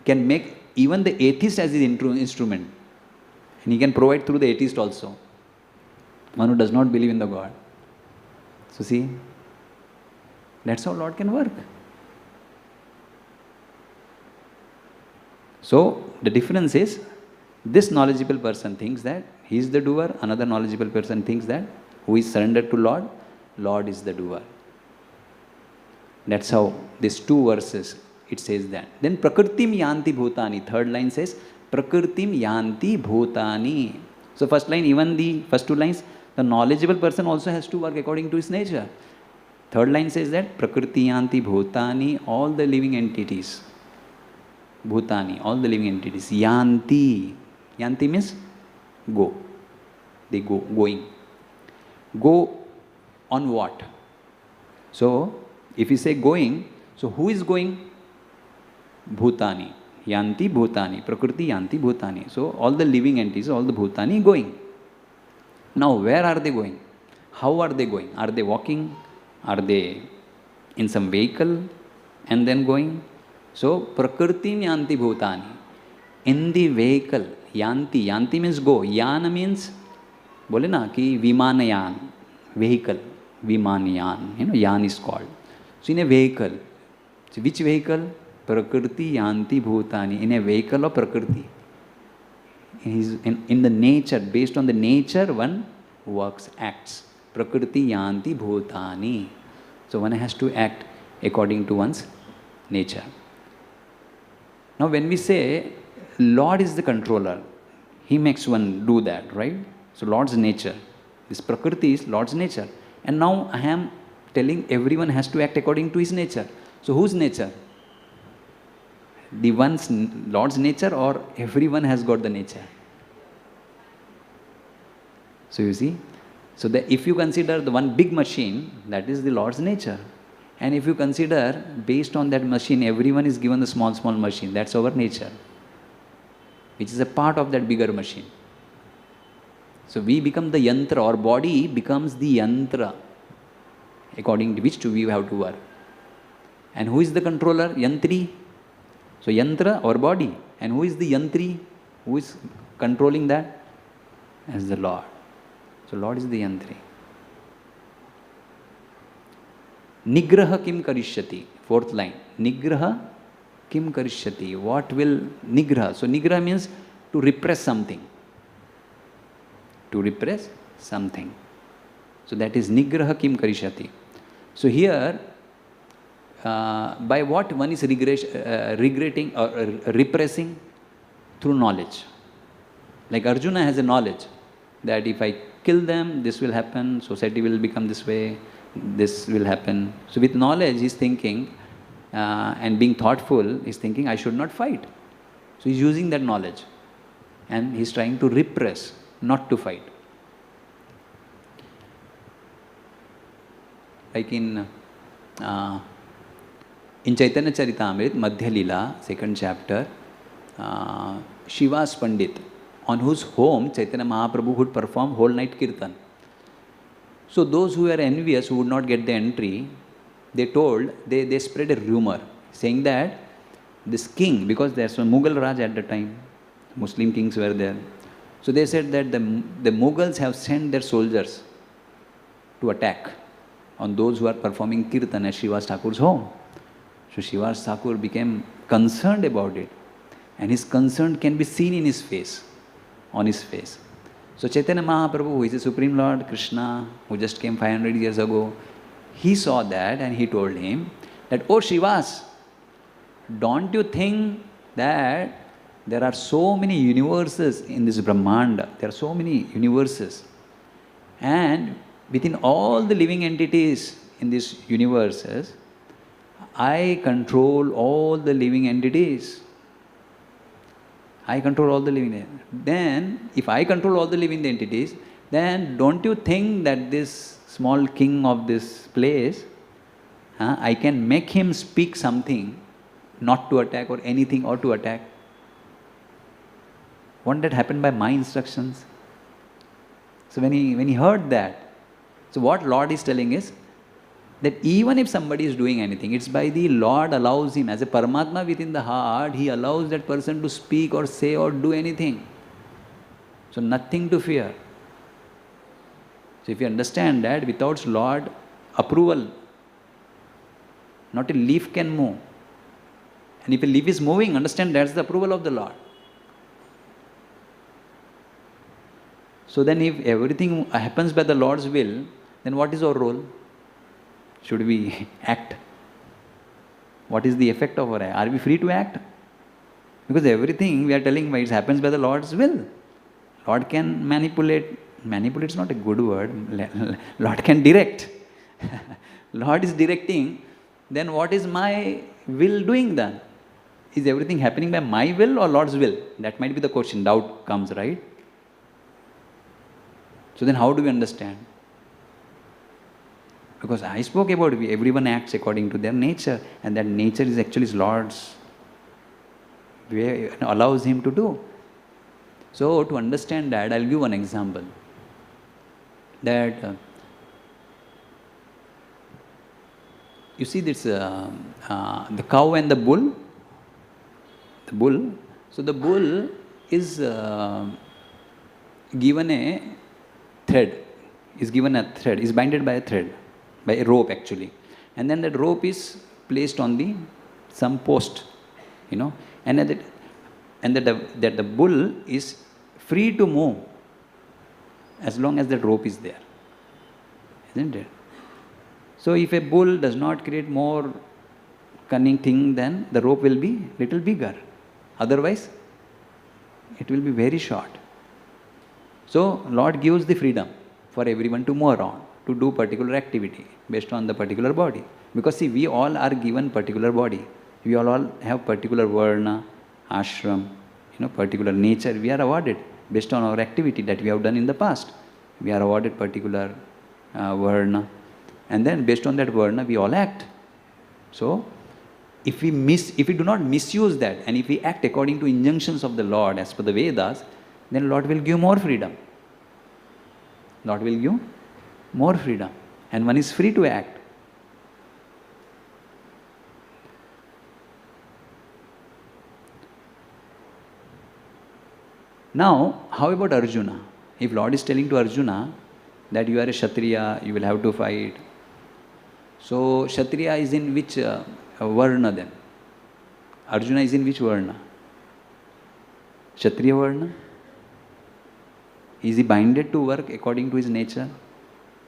make even the atheist as his instrument. And he can provide through the atheist also. One who does not believe in the God. So see, that's how Lord can work. So the difference is, this knowledgeable person thinks that he is the doer, another knowledgeable person thinks that who is surrendered to Lord, Lord is the doer. That's how these two verses, it says that. Then Prakritim yanti bhutani. Third line says, Prakritim yanti bhutani. So first line, even the first two lines, the knowledgeable person also has to work according to his nature. Third line says that, Prakriti yanti bhutani, all the living entities. Bhutani, all the living entities. Yanti. Yanti means go. They go, going. Go on what? So, if you say going, so who is going? Bhutani. Yanti Bhutani. Prakriti Yanti Bhutani. So, all the living entities, all the Bhutani going. Now, where are they going? How are they going? Are they walking? Are they in some vehicle and then going? So, Prakriti Yanti Bhutani. In the vehicle, Yanti. Yanti means go. Yana means, bole na ki Vimanayan. Vehicle. Vimanayan. You know, Yan is called. So, in a vehicle. So, which vehicle? Prakriti Yanti Bhutani. In a vehicle of Prakriti. In the nature, based on the nature, one works, acts. Prakriti Yanti Bhutani. So, one has to act according to one's nature. Now, when we say Lord is the controller, He makes one do that, right? So, Lord's nature. This Prakriti is Lord's nature. And now I am telling everyone has to act according to his nature. So, whose nature? The one's Lord's nature, or everyone has got the nature? So, you see? So, if you consider the one big machine, that is the Lord's nature. And if you consider, based on that machine, everyone is given the small machine. That's our nature, which is a part of that bigger machine. So, we become the yantra, or body becomes the yantra, according to which we have to work. And who is the controller? Yantri. So, yantra or body. And who is the yantri? Who is controlling that? As the Lord. So, Lord is the yantri. Nigraha kim karishyati. Fourth line. Nigraha kim karishyati. What will nigraha? So, nigraha means to repress something. To repress something. So, that is nigraha kim karishyati. So, here, by what one is regretting or repressing? Through knowledge. Like Arjuna has a knowledge that if I kill them, this will happen, society will become this way, this will happen. So, with knowledge, he is thinking, and being thoughtful, he is thinking, I should not fight. So, he is using that knowledge. And he is trying to repress, not to fight. Like in Chaitanya Charitamrita, Madhya Lila, 2nd chapter, Shiva's Pandit, on whose home Chaitanya Mahaprabhu would perform whole night kirtan. So those who were envious, who would not get the entry, they spread a rumor, saying that this king, because there's a Mughal Raj at the time, Muslim kings were there. So they said that the Mughals have sent their soldiers to attack on those who are performing kirtan at Srivas Thakur's home. So Srivas Thakur became concerned about it, and his concern can be seen in his face, on his face. So Chaitanya Mahaprabhu, who is the Supreme Lord Krishna, who just came 500 years ago, he saw that and he told him that, oh Srivas, don't you think that there are so many universes in this Brahmanda, there are so many universes, and within all the living entities in these universes, I control all the living entities. I control all the living entities. Then, if I control all the living entities, then don't you think that this small king of this place, I can make him speak something not to attack or anything or to attack. Won't that happen by my instructions? So when he heard that, so what Lord is telling is that even if somebody is doing anything, it's by the Lord allows him, as a Paramatma within the heart, he allows that person to speak or say or do anything. So nothing to fear. So if you understand that without Lord approval, not a leaf can move. And if a leaf is moving, understand that's the approval of the Lord. So then if everything happens by the Lord's will, then what is our role? Should we act? What is the effect of our act? Are we free to act? Because everything we are telling it happens by the Lord's will. Lord can manipulate. Manipulate is not a good word. Lord can direct. Lord is directing. Then what is my will doing then? Is everything happening by my will or Lord's will? That might be the question. Doubt comes, right? So then how do we understand? Because I spoke about everyone acts according to their nature, and that nature is actually Lord's, allows him to do. So to understand that, I'll give one example. That you see this the cow and the bull. The bull. So the bull is given a thread. Is given a thread. Is binded by a thread, by a rope actually, and then that rope is placed on some post, and that the bull is free to move as long as that rope is there, isn't it? So if a bull does not create more cunning thing, then the rope will be little bigger. Otherwise, it will be very short. So Lord gives the freedom for everyone to move around, to do particular activity based on the particular body. Because see, we all are given particular body. We all have particular varna, ashram, particular nature. We are awarded based on our activity that we have done in the past. We are awarded particular varna. And then based on that varna, we all act. So, if we do not misuse that, and if we act according to injunctions of the Lord as per the Vedas, then Lord will give more freedom. Lord will give more freedom. And one is free to act. Now, how about Arjuna? If Lord is telling to Arjuna that you are a Kshatriya, you will have to fight. So, Kshatriya is in which Varna then? Arjuna is in which Varna? Kshatriya Varna? Is he binded to work according to his nature?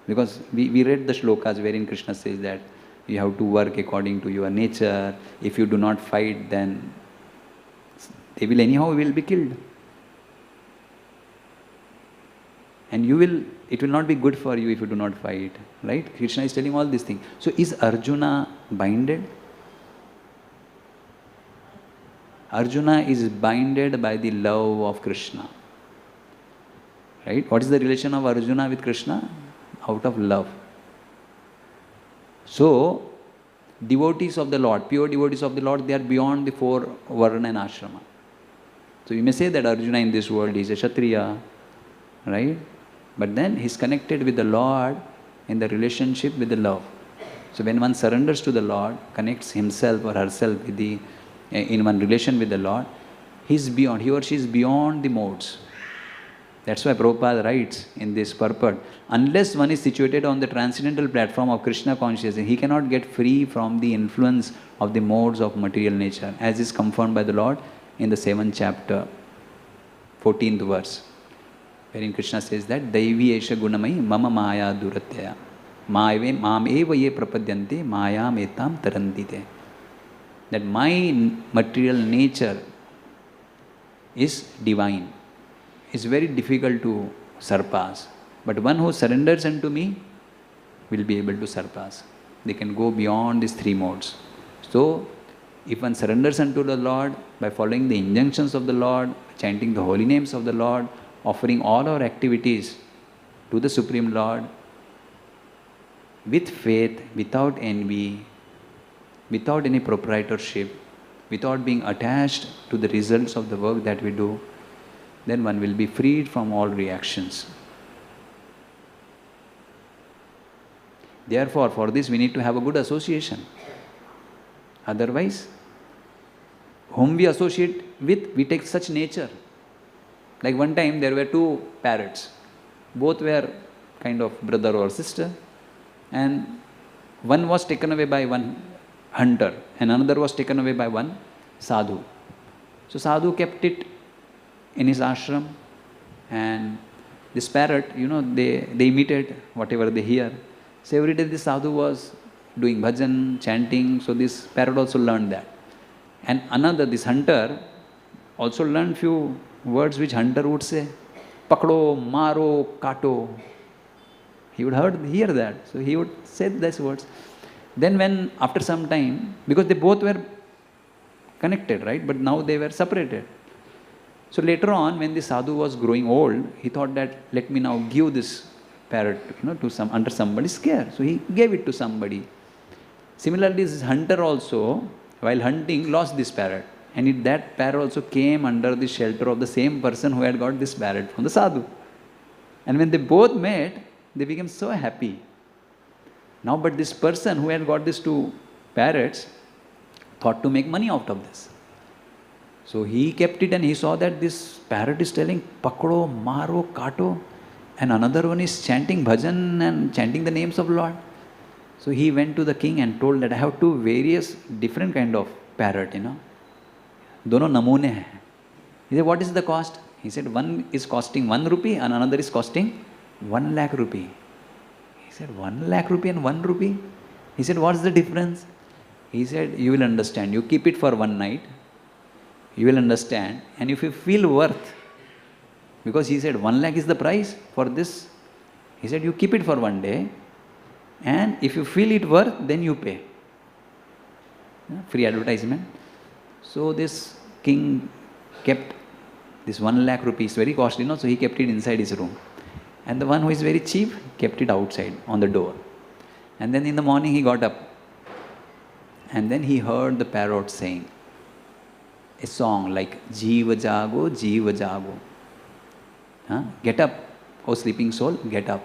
Because we read the shlokas wherein Krishna says that you have to work according to your nature. If you do not fight, then they will will be killed. And it will not be good for you if you do not fight. Right? Krishna is telling all these things. So is Arjuna binded? Arjuna is binded by the love of Krishna. Right? What is the relation of Arjuna with Krishna? Out of love. So, devotees of the Lord, pure devotees of the Lord, they are beyond the 4 Varna and Ashrama. So, you may say that Arjuna in this world is a Kshatriya, right? But then he is connected with the Lord in the relationship with the love. So, when one surrenders to the Lord, connects himself or herself with in one relation with the Lord, he or she is beyond the modes. That's why Prabhupada writes in this purport, unless one is situated on the transcendental platform of Krishna consciousness, he cannot get free from the influence of the modes of material nature, as is confirmed by the Lord in the 7th chapter, 14th verse, wherein Krishna says that, Daivi esha gunamai mama maya duratyaya, maam eva ye prapadyante mayam etam tarantite. That my material nature is divine. It's very difficult to surpass. But one who surrenders unto me will be able to surpass. They can go beyond these 3 modes. So, if one surrenders unto the Lord by following the injunctions of the Lord, chanting the holy names of the Lord, offering all our activities to the Supreme Lord, with faith, without envy, without any proprietorship, without being attached to the results of the work that we do, then one will be freed from all reactions. Therefore, for this we need to have a good association. Otherwise, whom we associate with, we take such nature. Like one time there were two parrots. Both were kind of brother or sister. And one was taken away by one hunter and another was taken away by one sadhu. So sadhu kept it in his ashram, and this parrot, they imitate whatever they hear. So every day this sadhu was doing bhajan, chanting, so this parrot also learned that. And another, this hunter, also learned few words which hunter would say. Pakdo, maro, kato. He would hear that. So he would say these words. Then when, after some time, because they both were connected, right? But now they were separated. So later on, when the sadhu was growing old, he thought that, let me now give this parrot, to under somebody's care. So he gave it to somebody. Similarly, this hunter also, while hunting, lost this parrot. And that parrot also came under the shelter of the same person who had got this parrot from the sadhu. And when they both met, they became so happy. Now, but this person who had got these two parrots thought to make money out of this. So he kept it and he saw that this parrot is telling Pakdo, Maro, Kato, and another one is chanting bhajan and chanting the names of Lord. So he went to the king and told that I have two various different kind of parrot, Dono namune hai. He said, what is the cost? He said, one is costing 1 rupee and another is costing 1 lakh rupee. He said, 1 lakh rupee and 1 rupee? He said, what's the difference? He said, you will understand. You keep it for one night. You will understand. And if you feel worth, because he said 1 lakh is the price for this. He said, you keep it for one day. And if you feel it worth, then you pay. Free advertisement. So this king kept this 1 lakh rupees, very costly, so he kept it inside his room. And the one who is very cheap kept it outside on the door. And then in the morning he got up. And then he heard the parrot saying a song like Jeeva Jago, Jeeva Jago. Get up, O sleeping soul, get up.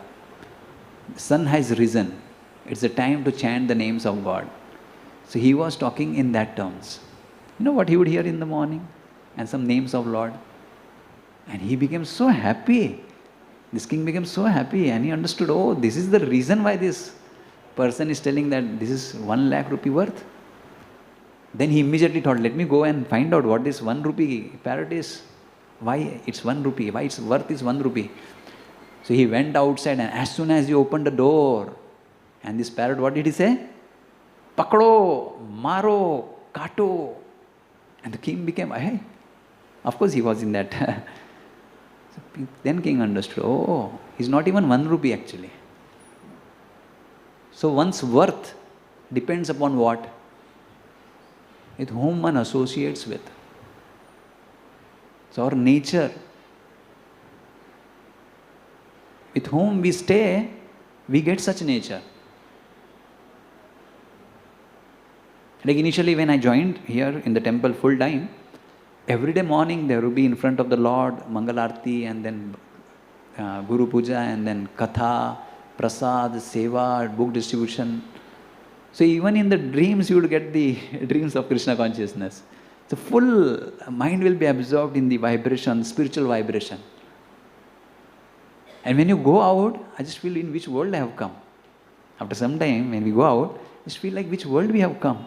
The sun has risen. It's the time to chant the names of God. So he was talking in that terms. You know what he would hear in the morning? And some names of Lord. And he became so happy. This king became so happy and he understood, oh, this is the reason why this person is telling that this is 1 lakh rupee worth. Then he immediately thought, let me go and find out what this 1 rupee parrot is. Why it's 1 rupee, why its worth is 1 rupee. So he went outside and as soon as he opened the door, and this parrot, what did he say? Pakdo, Maro, Kato. And the king became, hey. Of course he was in that. So then king understood, oh, he's not even 1 rupee actually. So one's worth depends upon what? With whom one associates with. So our nature, with whom we stay, we get such nature. Like initially when I joined here in the temple full time, every day morning there would be in front of the Lord, Mangalarti and then Guru Puja and then Katha, Prasad, Seva, book distribution. So even in the dreams you would get the dreams of Krishna consciousness. The full mind will be absorbed in the vibration, spiritual vibration. And when you go out, I just feel in which world I have come. After some time, when we go out, I just feel like which world we have come.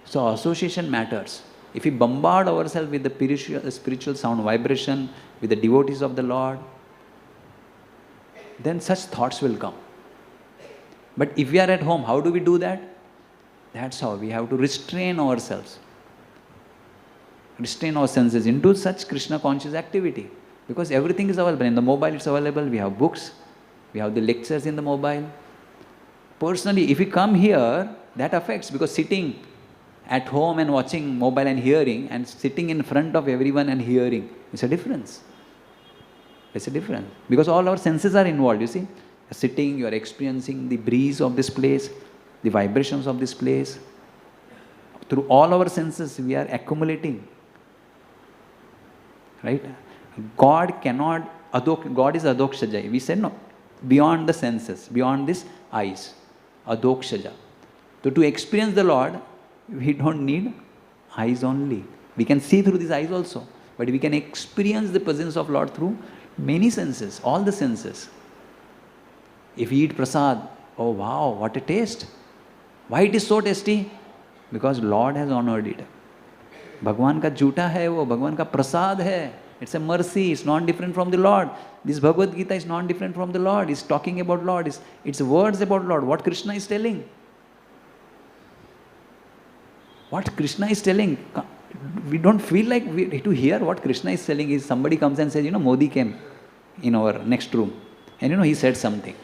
So association matters. If we bombard ourselves with the spiritual sound vibration, with the devotees of the Lord, then such thoughts will come. But if we are at home, how do we do that? That's how we have to restrain ourselves. Restrain our senses into such Krishna conscious activity. Because everything is available. In the mobile it's available. We have books. We have the lectures in the mobile. Personally, if we come here, that affects, because sitting at home and watching mobile and hearing and sitting in front of everyone and hearing, it's a difference. It's a difference. Because all our senses are involved, you see. Sitting, you are experiencing the breeze of this place, the vibrations of this place. Through all our senses, we are accumulating. Right? God cannot, God is Adokshajai. We said no, beyond the senses, beyond these eyes. Adokshaja. So to experience the Lord, we don't need eyes only. We can see through these eyes also. But we can experience the presence of Lord through many senses, all the senses. If we eat prasad, oh wow, what a taste. Why it is so tasty? Because Lord has honored it. Bhagwan ka jhuta hai wo, Bhagwan ka prasad hai. It's a mercy, it's not different from the Lord. This Bhagavad Gita is not different from the Lord. It's talking about Lord. It's words about Lord. What Krishna is telling. What Krishna is telling. We don't feel like we to hear what Krishna is telling. Is somebody comes and says, Modi came in our next room. And he said something.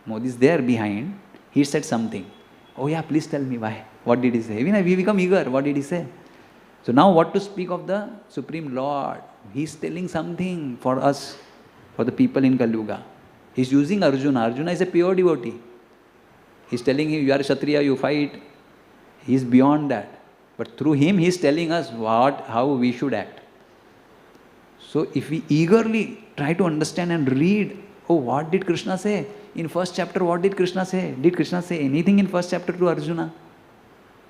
Modi is there behind. He said something. Oh yeah, please tell me why. What did he say? We become eager. What did he say? So now what to speak of the Supreme Lord? He's telling something for us, for the people in Kali Yuga. He's using Arjuna. Arjuna is a pure devotee. He's telling him, you are a Kshatriya, you fight. He's beyond that. But through him, he's telling us how we should act. So if we eagerly try to understand and read, oh, what did Krishna say? In first chapter, what did Krishna say? Did Krishna say anything in first chapter to Arjuna?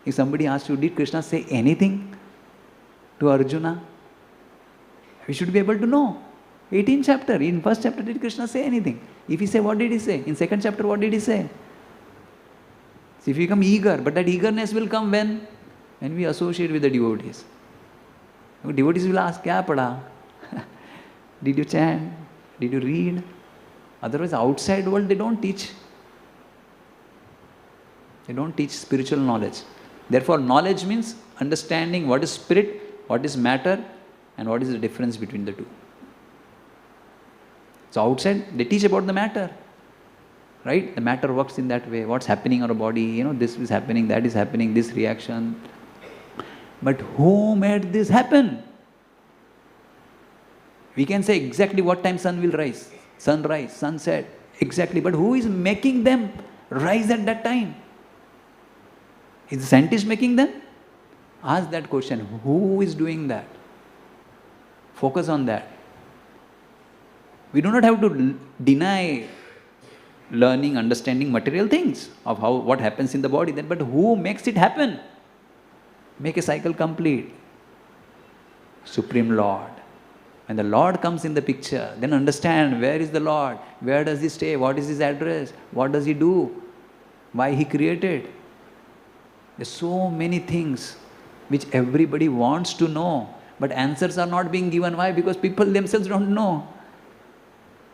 If somebody asks you, did Krishna say anything to Arjuna? We should be able to know. 18th chapter, in first chapter, did Krishna say anything? If he say, what did he say? In second chapter, what did he say? So if you become eager, but that eagerness will come when we associate with the devotees. Devotees will ask, kya pada? Did you chant? Did you read? Otherwise, outside world, they don't teach. They don't teach spiritual knowledge. Therefore, knowledge means understanding what is spirit, what is matter, and what is the difference between the two. So outside, they teach about the matter. Right? The matter works in that way. What's happening in our body, this is happening, that is happening, this reaction. But who made this happen? We can say exactly what time sun will rise. Sunrise, sunset, exactly. But who is making them rise at that time? Is the scientist making them? Ask that question. Who is doing that? Focus on that. We do not have to deny learning, understanding material things of what happens in the body. But who makes it happen? Make a cycle complete. Supreme Lord. When the Lord comes in the picture, then understand where is the Lord, where does he stay, what is his address, what does he do, why he created. There's so many things which everybody wants to know, but answers are not being given. Why? Because people themselves don't know.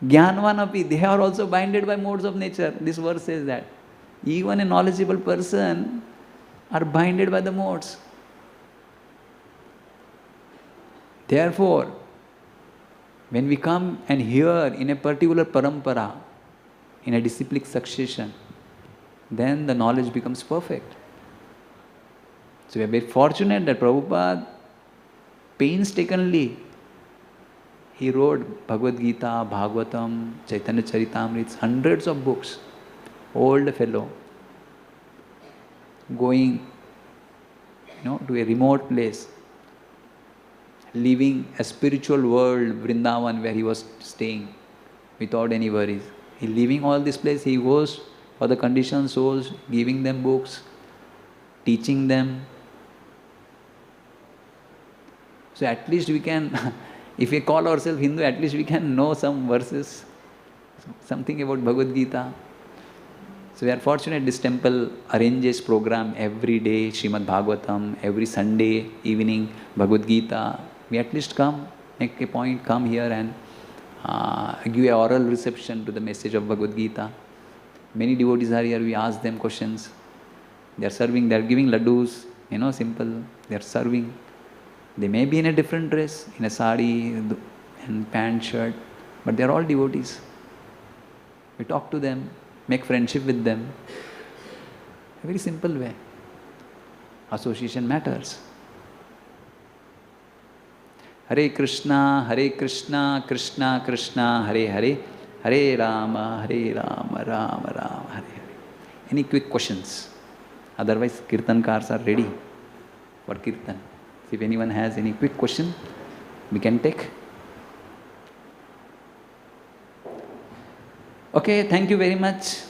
Jnanvanapi, they are also binded by modes of nature. This verse says that. Even a knowledgeable person are binded by the modes. Therefore, when we come and hear in a particular parampara, in a disciplic succession, then the knowledge becomes perfect. So we are very fortunate that Prabhupada painstakingly he wrote Bhagavad Gita, Bhagavatam, Chaitanya Charitamrita, hundreds of books. Old fellow, going to a remote place, leaving a spiritual world, Vrindavan, where he was staying without any worries. He leaving all this place, he goes for the conditioned souls, giving them books, teaching them. So at least we can, if we call ourselves Hindu, at least we can know some verses, something about Bhagavad Gita. So we are fortunate this temple arranges program every day, Srimad Bhagavatam, every Sunday evening, Bhagavad Gita. We at least come, make a point, come here and give a oral reception to the message of Bhagavad Gita. Many devotees are here, we ask them questions. They are serving, they are giving laddus, simple, they are serving. They may be in a different dress, in a sari and pant, shirt, but they are all devotees. We talk to them, make friendship with them. A very simple way. Association matters. Hare Krishna, Krishna Krishna, Hare Hare, Hare Rama, Rama Rama, Hare Hare. Any quick questions? Otherwise, Kirtankars are ready. for Kirtan. If anyone has any quick question, we can take. Okay, thank you very much.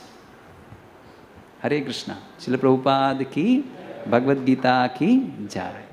Hare Krishna. Srila Prabhupada ki, Bhagavad Gita ki jai.